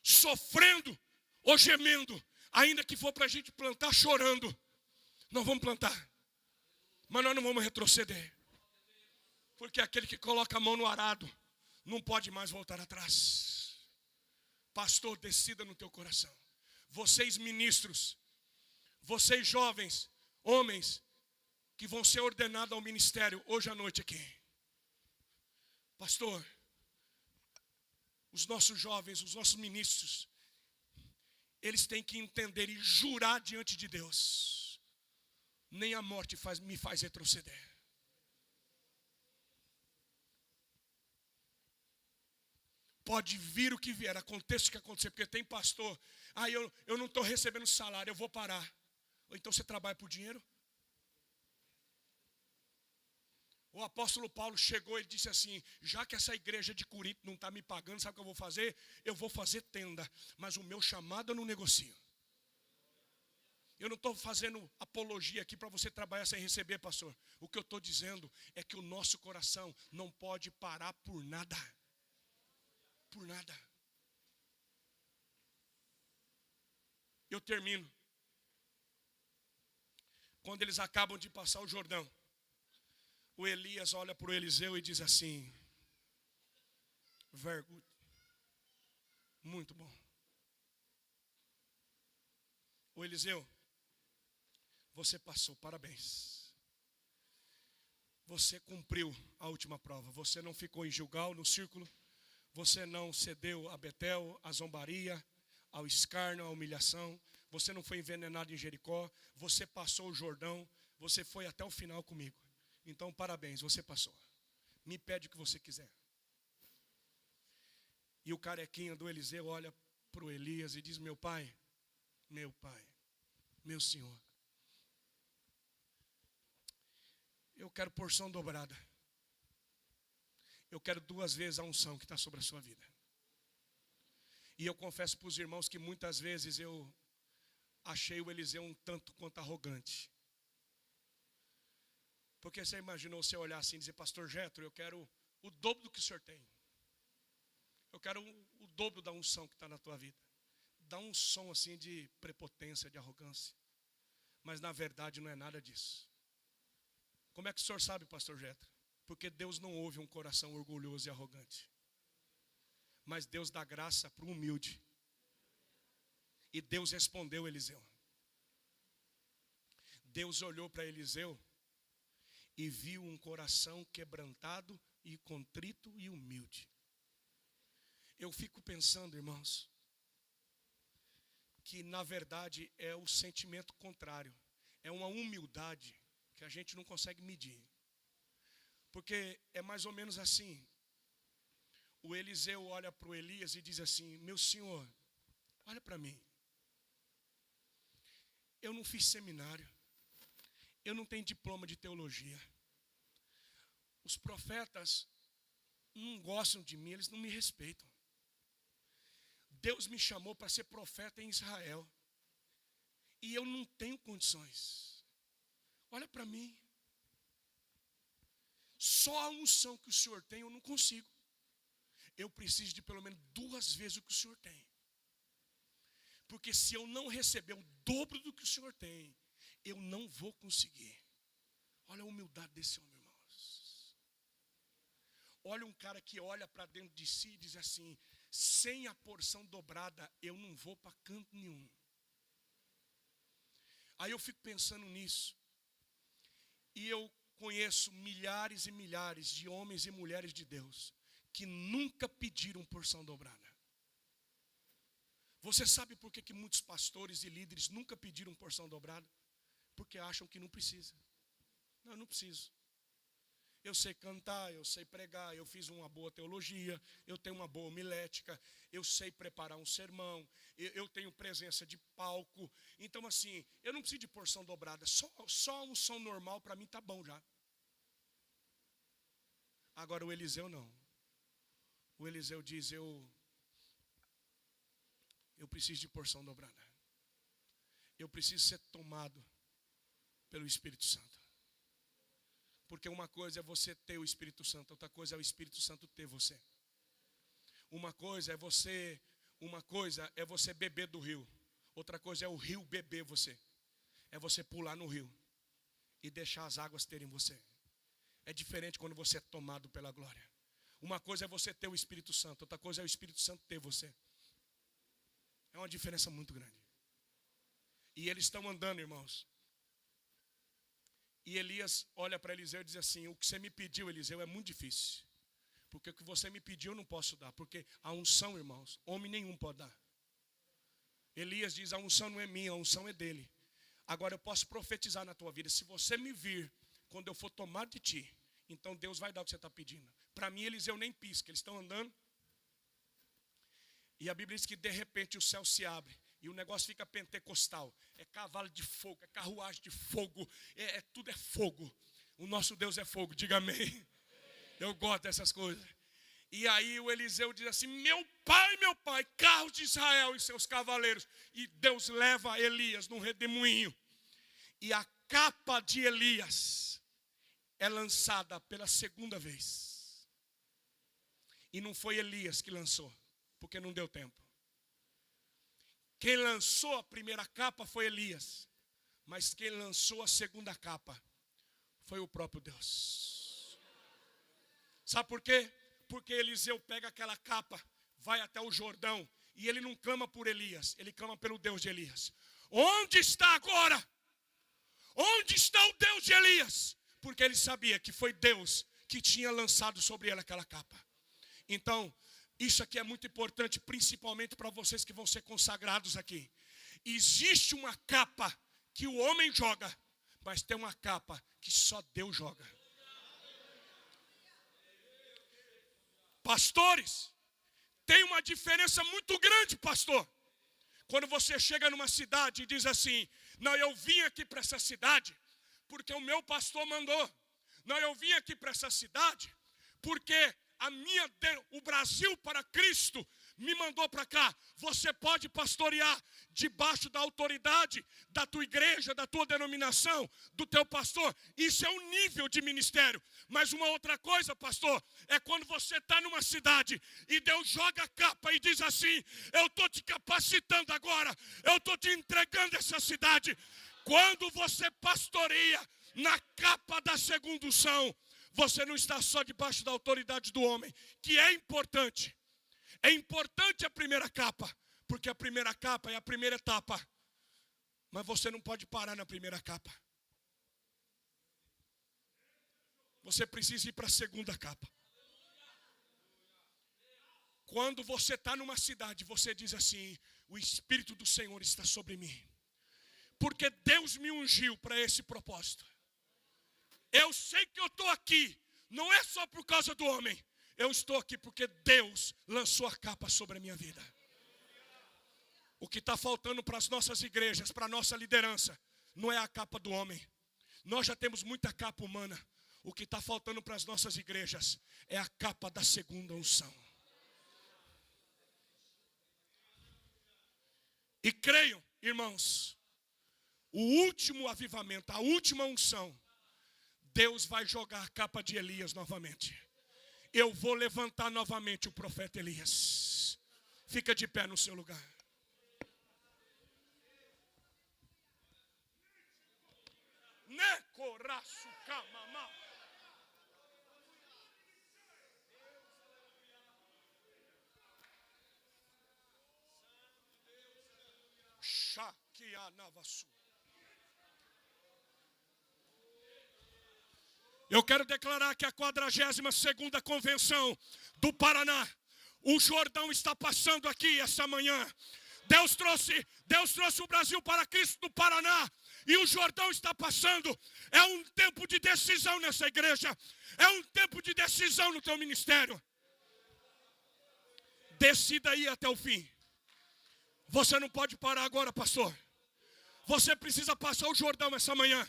sofrendo ou gemendo, ainda que for para a gente plantar chorando, nós vamos plantar, mas nós não vamos retroceder, porque aquele que coloca a mão no arado, não pode mais voltar atrás. Pastor, decida no teu coração. Vocês ministros, vocês jovens, homens, que vão ser ordenados ao ministério hoje à noite aqui. Pastor, os nossos jovens, os nossos ministros, eles têm que entender e jurar diante de Deus: nem a morte me faz retroceder. Pode vir o que vier, aconteça o que acontecer, porque tem pastor, eu não estou recebendo salário, eu vou parar. Ou então você trabalha por dinheiro? O apóstolo Paulo chegou e disse assim: já que essa igreja de Corinto não está me pagando, sabe o que eu vou fazer? Eu vou fazer tenda, mas o meu chamado eu não negocio. Eu não estou fazendo apologia aqui para você trabalhar sem receber, pastor. O que eu estou dizendo é que o nosso coração não pode parar por nada. Por nada. Eu termino. Quando eles acabam de passar o Jordão, o Elias olha para o Eliseu e diz assim: very good. Muito bom. O Eliseu, você passou, parabéns. Você cumpriu a última prova. Você não ficou em Gilgal, no círculo. Você não cedeu a Betel, a zombaria, ao escárnio, à humilhação. Você não foi envenenado em Jericó. Você passou o Jordão. Você foi até o final comigo. Então, parabéns, você passou. Me pede o que você quiser. E o carequinha do Eliseu olha para o Elias e diz: meu pai, meu senhor, eu quero porção dobrada. Eu quero 2 vezes a unção que está sobre a sua vida. E eu confesso para os irmãos que muitas vezes eu achei o Eliseu um tanto quanto arrogante. Porque você imaginou você olhar assim e dizer: pastor Jetro, eu quero o dobro do que o senhor tem. Eu quero o dobro da unção que está na tua vida. Dá um som assim de prepotência, de arrogância. Mas na verdade não é nada disso. Como é que o senhor sabe, pastor Jetro? Porque Deus não ouve um coração orgulhoso e arrogante. Mas Deus dá graça para o humilde. E Deus respondeu Eliseu. Deus olhou para Eliseu e viu um coração quebrantado e contrito e humilde. Eu fico pensando, irmãos, que na verdade é o sentimento contrário. É uma humildade que a gente não consegue medir. Porque é mais ou menos assim. O Eliseu olha para o Elias e diz assim: meu senhor, olha para mim. Eu não fiz seminário. Eu não tenho diploma de teologia. Os profetas não gostam de mim, eles não me respeitam. Deus me chamou para ser profeta em Israel. E eu não tenho condições. Olha para mim. só a unção que o Senhor tem eu não consigo. Eu preciso de pelo menos 2 vezes o que o Senhor tem. Porque se eu não receber o dobro do que o Senhor tem, eu não vou conseguir. Olha a humildade desse homem, irmãos. Olha um cara que olha para dentro de si e diz assim: sem a porção dobrada, eu não vou para canto nenhum. Aí eu fico pensando nisso. E eu conheço milhares e milhares de homens e mulheres de Deus que nunca pediram porção dobrada. Você sabe por que muitos pastores e líderes nunca pediram porção dobrada? Porque acham que não precisa. Não, eu não preciso. Eu sei cantar, eu sei pregar, eu fiz uma boa teologia, eu tenho uma boa homilética, eu sei preparar um sermão, eu tenho presença de palco. Então assim, eu não preciso de porção dobrada, só a unção normal para mim tá bom já. Agora o Eliseu não. O Eliseu diz, eu preciso de porção dobrada. Eu preciso ser tomado pelo Espírito Santo. Porque uma coisa é você ter o Espírito Santo, outra coisa é o Espírito Santo ter você. Uma coisa é você beber do rio, outra coisa é o rio beber você. É você pular no rio e deixar as águas terem você. É diferente quando você é tomado pela glória. Uma coisa é você ter o Espírito Santo, outra coisa é o Espírito Santo ter você. É uma diferença muito grande. E eles estão andando, irmãos. E Elias olha para Eliseu e diz assim: o que você me pediu, Eliseu, é muito difícil. Porque o que você me pediu eu não posso dar. Porque a unção, irmãos, homem nenhum pode dar. Elias diz, a unção não é minha, a unção é dele. Agora eu posso profetizar na tua vida. Se você me vir quando eu for tomado de ti, então Deus vai dar o que você está pedindo. Para mim, Eliseu nem pisca, eles estão andando. E a Bíblia diz que de repente o céu se abre. E o negócio fica pentecostal. É cavalo de fogo, é carruagem de fogo, tudo é fogo. O nosso Deus é fogo, diga amém. Eu gosto dessas coisas. E aí o Eliseu diz assim: meu pai, carros de Israel e seus cavaleiros. E Deus leva Elias num redemoinho. E a capa de Elias é lançada pela segunda vez. E não foi Elias que lançou, porque não deu tempo. Quem lançou a primeira capa foi Elias. Mas quem lançou a segunda capa foi o próprio Deus. Sabe por quê? Porque Eliseu pega aquela capa, vai até o Jordão, e ele não clama por Elias, ele clama pelo Deus de Elias. Onde está agora? Onde está o Deus de Elias? Porque ele sabia que foi Deus que tinha lançado sobre ele aquela capa. Então, isso aqui é muito importante, principalmente para vocês que vão ser consagrados aqui. Existe uma capa que o homem joga, mas tem uma capa que só Deus joga. Pastores, tem uma diferença muito grande, pastor. Quando você chega numa cidade e diz assim: não, eu vim aqui para essa cidade porque o meu pastor mandou. Não, eu vim aqui para essa cidade porque o Brasil para Cristo me mandou para cá. Você pode pastorear debaixo da autoridade da tua igreja, da tua denominação, do teu pastor. Isso é um nível de ministério. Mas uma outra coisa, pastor, é quando você está numa cidade e Deus joga a capa e diz assim: eu estou te capacitando agora, eu estou te entregando essa cidade. Quando você pastoreia na capa da segunda unção, você não está só debaixo da autoridade do homem, que é importante. É importante a primeira capa, porque a primeira capa é a primeira etapa. Mas você não pode parar na primeira capa. Você precisa ir para a segunda capa. Quando você está numa cidade, você diz assim: o Espírito do Senhor está sobre mim. Porque Deus me ungiu para esse propósito. Eu sei que eu estou aqui, não é só por causa do homem. Eu estou aqui porque Deus lançou a capa sobre a minha vida. O que está faltando para as nossas igrejas, para a nossa liderança, não é a capa do homem. Nós já temos muita capa humana. O que está faltando para as nossas igrejas é a capa da segunda unção. E creiam, irmãos, o último avivamento, a última unção, Deus vai jogar a capa de Elias novamente. Eu vou levantar novamente o profeta Elias. Fica de pé no seu lugar. Necoraço camamá. Shakianavasu. Eu quero declarar que a 42ª convenção do Paraná, o Jordão está passando aqui essa manhã. Deus trouxe o Brasil para Cristo do Paraná. E o Jordão está passando. É um tempo de decisão nessa igreja. É um tempo de decisão no teu ministério. Decida ir até o fim. Você não pode parar agora, pastor. Você precisa passar o Jordão essa manhã.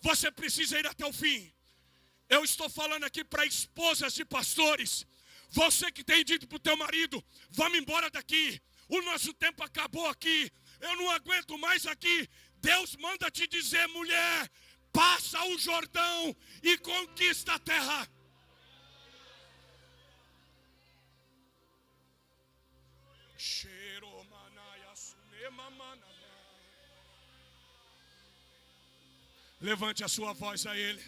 Você precisa ir até o fim. Eu estou falando aqui para esposas de pastores. Você que tem dito para o teu marido, vamos embora daqui. O nosso tempo acabou aqui. Eu não aguento mais aqui. Deus manda te dizer, mulher, passa o Jordão e conquista a terra. Levante a sua voz a Ele.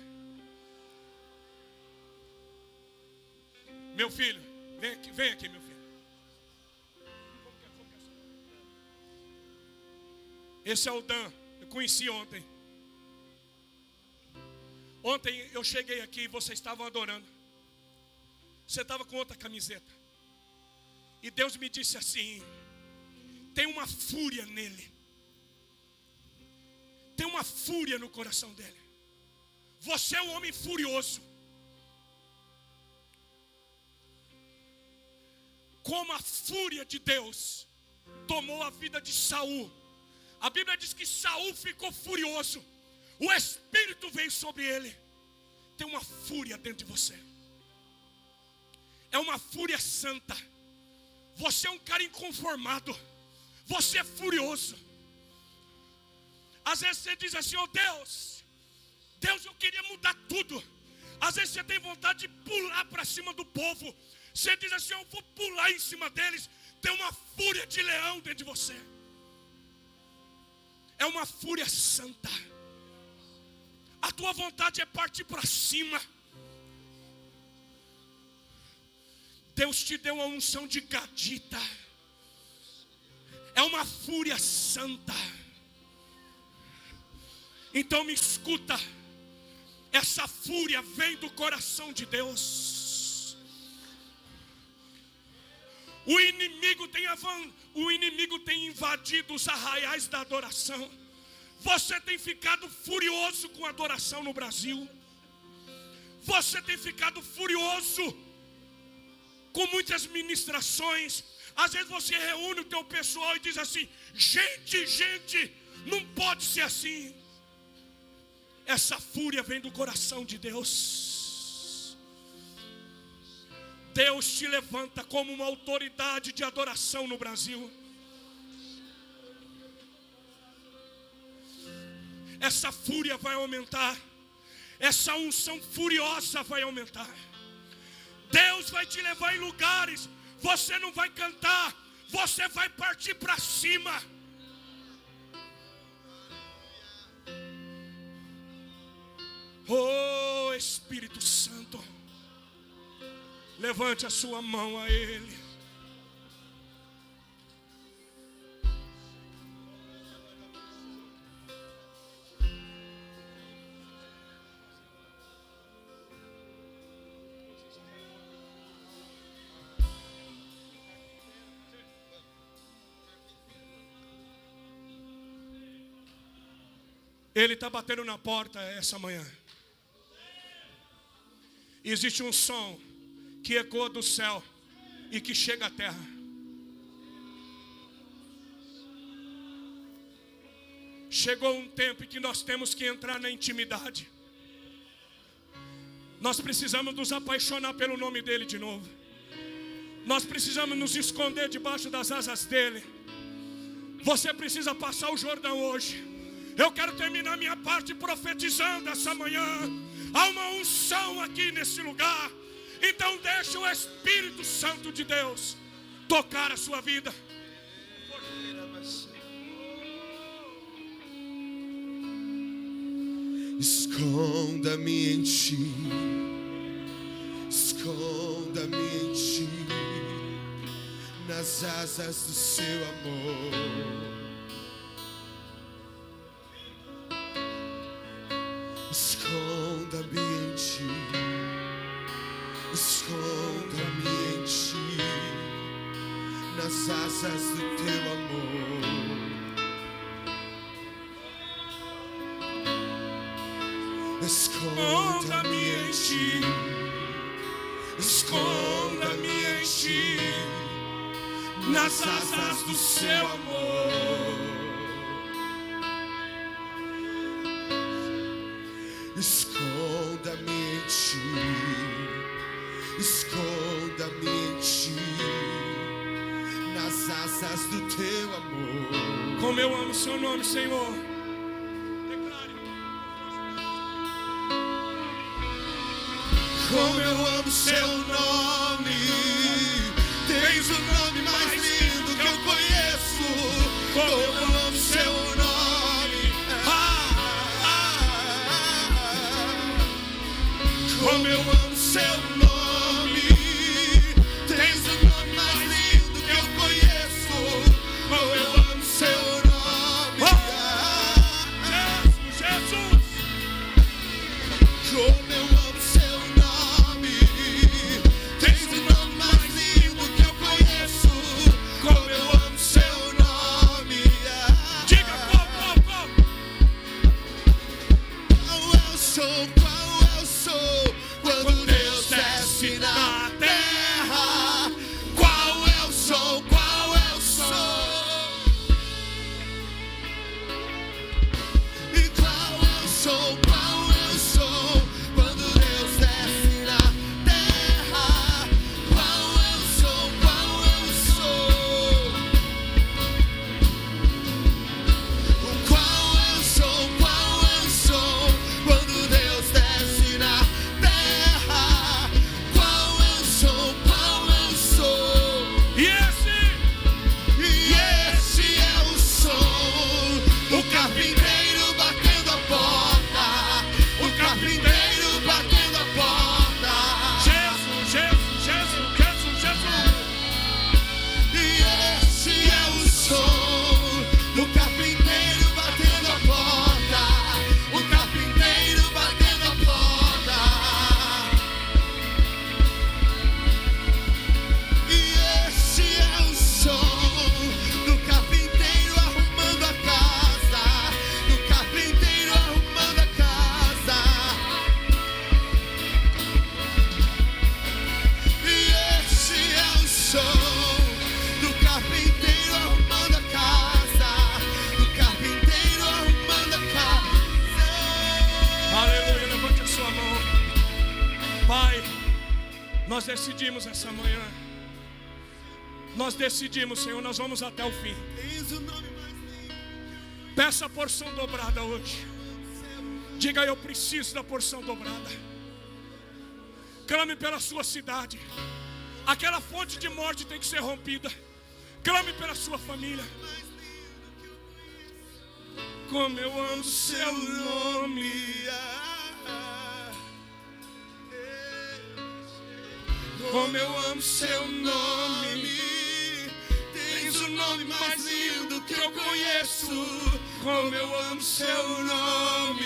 Meu filho, vem aqui, meu filho. Esse é o Dan, eu conheci ontem. Ontem eu cheguei aqui e vocês estavam adorando. Você estava com outra camiseta. E Deus me disse assim, tem uma fúria nele. Tem uma fúria no coração dele. Você é um homem furioso. Como a fúria de Deus tomou a vida de Saul. A Bíblia diz que Saul ficou furioso. O Espírito veio sobre ele. Tem uma fúria dentro de você. É uma fúria santa. Você é um cara inconformado. Você é furioso. Às vezes você diz assim, oh Deus, eu queria mudar tudo. Às vezes você tem vontade de pular para cima do povo. Você diz assim, eu vou pular em cima deles. Tem uma fúria de leão dentro de você. É uma fúria santa. A tua vontade é partir para cima. Deus te deu uma unção de gadita. É uma fúria santa. Então me escuta. Essa fúria vem do coração de Deus. O inimigo tem invadido os arraiais da adoração. Você tem ficado furioso com a adoração no Brasil. Você tem ficado furioso com muitas ministrações. Às vezes você reúne o teu pessoal e diz assim, gente, não pode ser assim. Essa fúria vem do coração de Deus. Deus te levanta como uma autoridade de adoração no Brasil. Essa fúria vai aumentar. Essa unção furiosa vai aumentar. Deus vai te levar em lugares. Você não vai cantar. Você vai partir para cima. Oh Espírito Santo, levante a sua mão a Ele. Ele está batendo na porta essa manhã. Existe um som que ecoa do céu e que chega à terra. Chegou um tempo em que nós temos que entrar na intimidade. Nós precisamos nos apaixonar pelo nome dele de novo. Nós precisamos nos esconder debaixo das asas dele. Você precisa passar o Jordão hoje. Eu quero terminar minha parte profetizando essa manhã. Há uma unção aqui nesse lugar. Então deixa o Espírito Santo de Deus tocar a sua vida. Esconda-me em ti, esconda-me em ti, nas asas do seu amor. Esconda-me em ti, esconda-me em ti, nas asas do teu amor. Esconda-me em ti, esconda-me em ti, nas asas do seu amor. Esconda-me em ti, esconda-me em ti, nas asas do teu amor. Como eu amo o seu nome, Senhor. Como eu amo seu nome, tens o nome mais lindo que eu conheço. Como eu amo seu nome, como eu amo seu nome, tens o nome mais lindo que eu conheço. Como eu amo seu nome, Jesus, como eu amo seu nome, tens o nome mais lindo que eu conheço. Como eu amo seu nome. Diga qual. Qual eu sou, quando Deus desce na terra. Qual eu sou, e qual eu sou, quando Deus desce na terra. Qual eu sou, qual eu sou, quando Deus desce na terra. Qual eu sou, e esse é o som do carpinteiro batendo a porta. O carpinteiro batendo a porta. Jesus. E esse é o som do carpinteiro batendo a porta. O carpinteiro batendo a porta. E esse é o som do carpinteiro arrumando a casa. Do carpinteiro arrumando a casa. E esse é o som do carpinteiro arrumando a casa. Do carpinteiro arrumando a casa. Aleluia, levante a sua mão. Pai, nós decidimos essa manhã. Nós decidimos, Senhor, nós vamos até o fim. Tens o nome mais lindo. Peça a porção dobrada hoje. Diga, eu preciso da porção dobrada. Clame pela sua cidade. Aquela fonte de morte tem que ser rompida. Clame pela sua família. Como eu amo seu nome. Como eu amo seu nome. Tens o nome mais lindo que eu conheço. Como eu amo seu nome.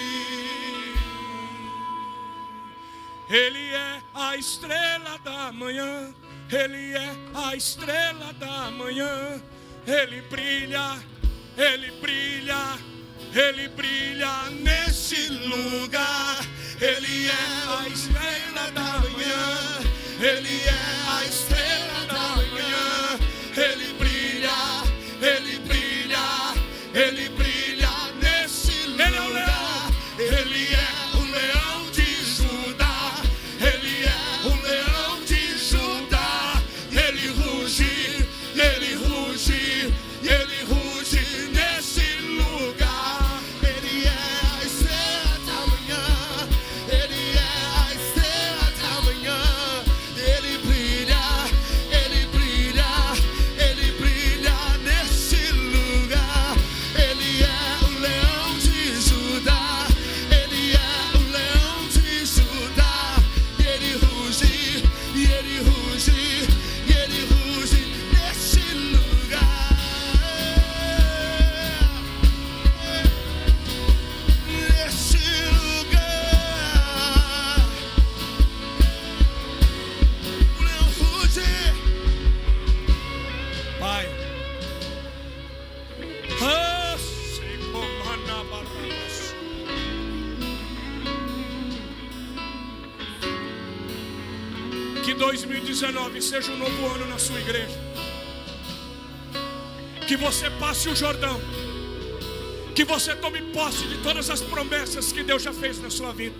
Ele é a estrela da manhã. Ele é a estrela da manhã. Ele brilha, ele brilha, ele brilha nesse lugar. Ele é a estrela da manhã. Ele é a estrela da manhã. Ele brilha, ele brilha, ele brilha nesse lugar. Ele é o leão de Judá. Ele é o leão de Judá. Ele ruge, ele ruge, ele ruge nesse lugar. Ele é a estrela da manhã. Ele é Que 2019 seja um novo ano na sua igreja. Que você passe o Jordão. Que você tome posse de todas as promessas que Deus já fez na sua vida.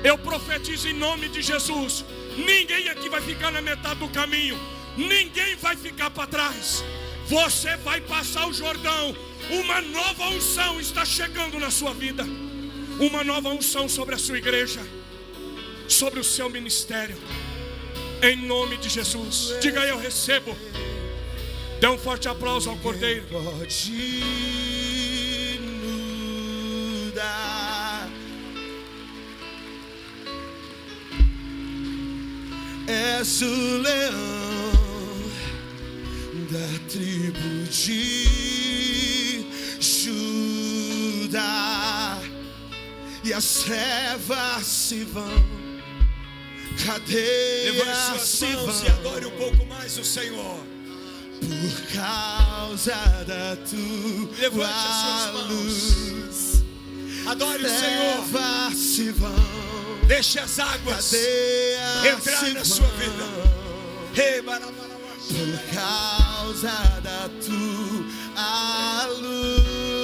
Eu profetizo em nome de Jesus. Ninguém aqui vai ficar na metade do caminho. Ninguém vai ficar para trás. Você vai passar o Jordão. Uma nova unção está chegando na sua vida. Uma nova unção sobre a sua igreja, sobre o seu ministério. Em nome de Jesus. Diga aí, eu recebo. Dê um forte aplauso ao Cordeiro. Pode mudar. És o leão da tribo de Judá, e as trevas se vão, cadeias se vão, e adore um pouco mais o Senhor. Por causa da tua luz, adore o Senhor. Trevas se vão, deixe as águas entrar na sua vida. Por causa da tua luz,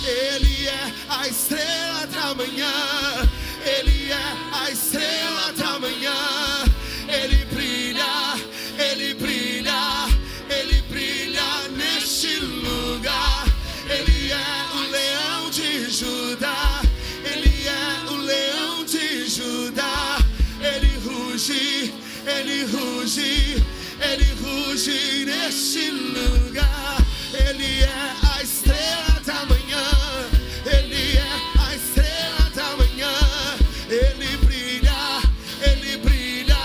Ele é a estrela da manhã. Ele é a estrela da manhã. Ele brilha, Ele brilha, Ele brilha neste lugar. Ele é o leão de Judá. Ele é o leão de Judá. Ele ruge, Ele ruge, Ele ruge neste lugar. Ele é a estrela da manhã. Ele é a estrela da manhã. Ele brilha, Ele brilha,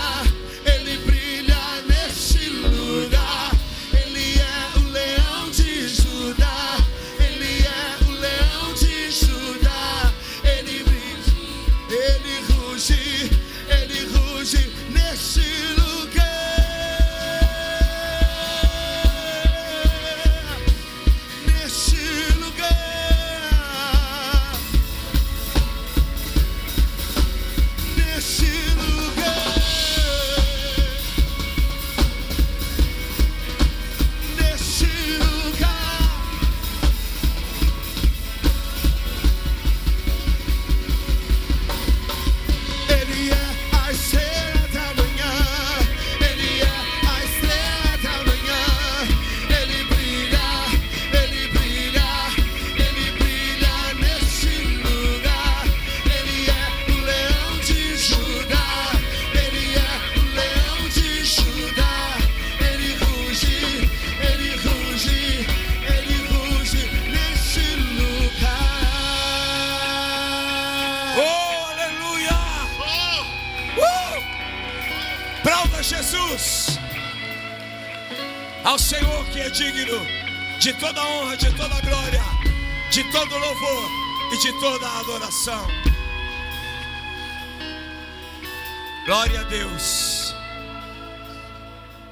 Ele brilha neste lugar. Ele é o leão de Judá. Ele é o leão de Judá. Ele brilha, Ele ruge, Ele ruge neste lugar. Neste lugar. Neste lugar. Neste lugar. Ele é a estrela da manhã. Ele é a estrela da manhã. Ele brilha, Ele brilha, Ele brilha neste lugar. Ele é o leão de Judá. Ele é o leão de Judá. Ele ruge, Ele ruge, Ele ruge neste lugar. Oh, aleluia! Aplauda Jesus! Ao Senhor que é digno de toda honra, de toda glória, de todo louvor e de toda adoração. Glória a Deus.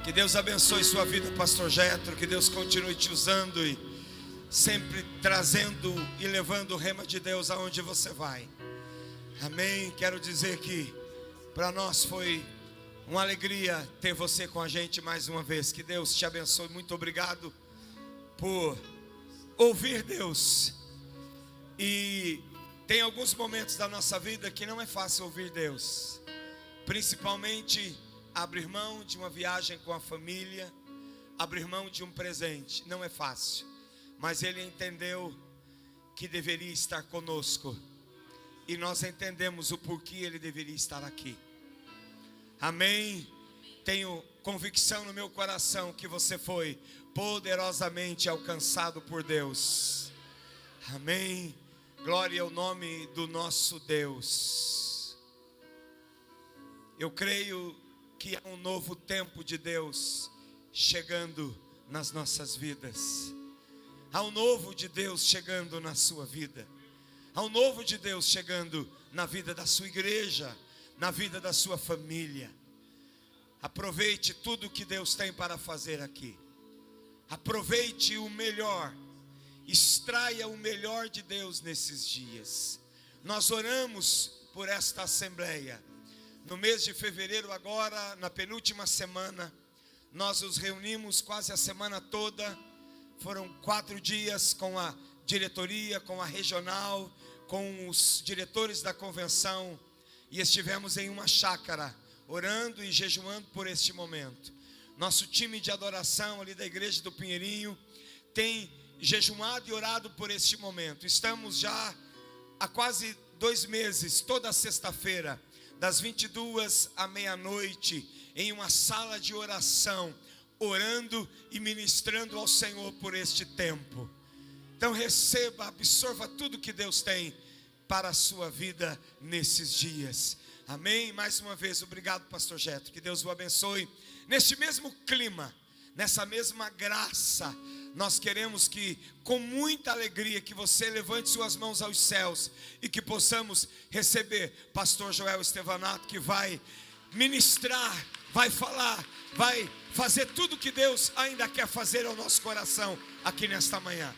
Que Deus abençoe sua vida, pastor Jetro. Que Deus continue te usando e sempre trazendo e levando o rema de Deus aonde você vai. Amém. Quero dizer que para nós foi uma alegria ter você com a gente mais uma vez. Que Deus te abençoe. Muito obrigado por ouvir Deus. E tem alguns momentos da nossa vida que não é fácil ouvir Deus. Principalmente abrir mão de uma viagem com a família, abrir mão de um presente. Não é fácil. Mas Ele entendeu que deveria estar conosco. E nós entendemos o porquê Ele deveria estar aqui. Amém. Tenho convicção no meu coração que você foi poderosamente alcançado por Deus. Amém. Glória ao nome do nosso Deus. Eu creio que há um novo tempo de Deus chegando nas nossas vidas. Há um novo de Deus chegando na sua vida. Há um novo de Deus chegando na vida da sua igreja, na vida da sua família. Aproveite tudo que Deus tem para fazer aqui. Aproveite o melhor. Extraia o melhor de Deus nesses dias. Nós oramos por esta assembleia. No mês de fevereiro agora, na penúltima semana, nós nos reunimos quase a semana toda. Foram 4 dias com a diretoria, com a regional, com os diretores da convenção, e estivemos em uma chácara, orando e jejuando por este momento. Nosso time de adoração ali da igreja do Pinheirinho tem jejuado e orado por este momento. Estamos já há quase 2 meses, toda sexta-feira, das 22 à meia-noite, em uma sala de oração, orando e ministrando ao Senhor por este tempo. Então receba, absorva tudo que Deus tem para a sua vida nesses dias. Amém? Mais uma vez, obrigado, pastor Jetro, que Deus o abençoe. Neste mesmo clima, nessa mesma graça, nós queremos que, com muita alegria, que você levante suas mãos aos céus e que possamos receber pastor Joel Estevanato, que vai ministrar, vai falar, vai fazer tudo que Deus ainda quer fazer ao nosso coração aqui nesta manhã.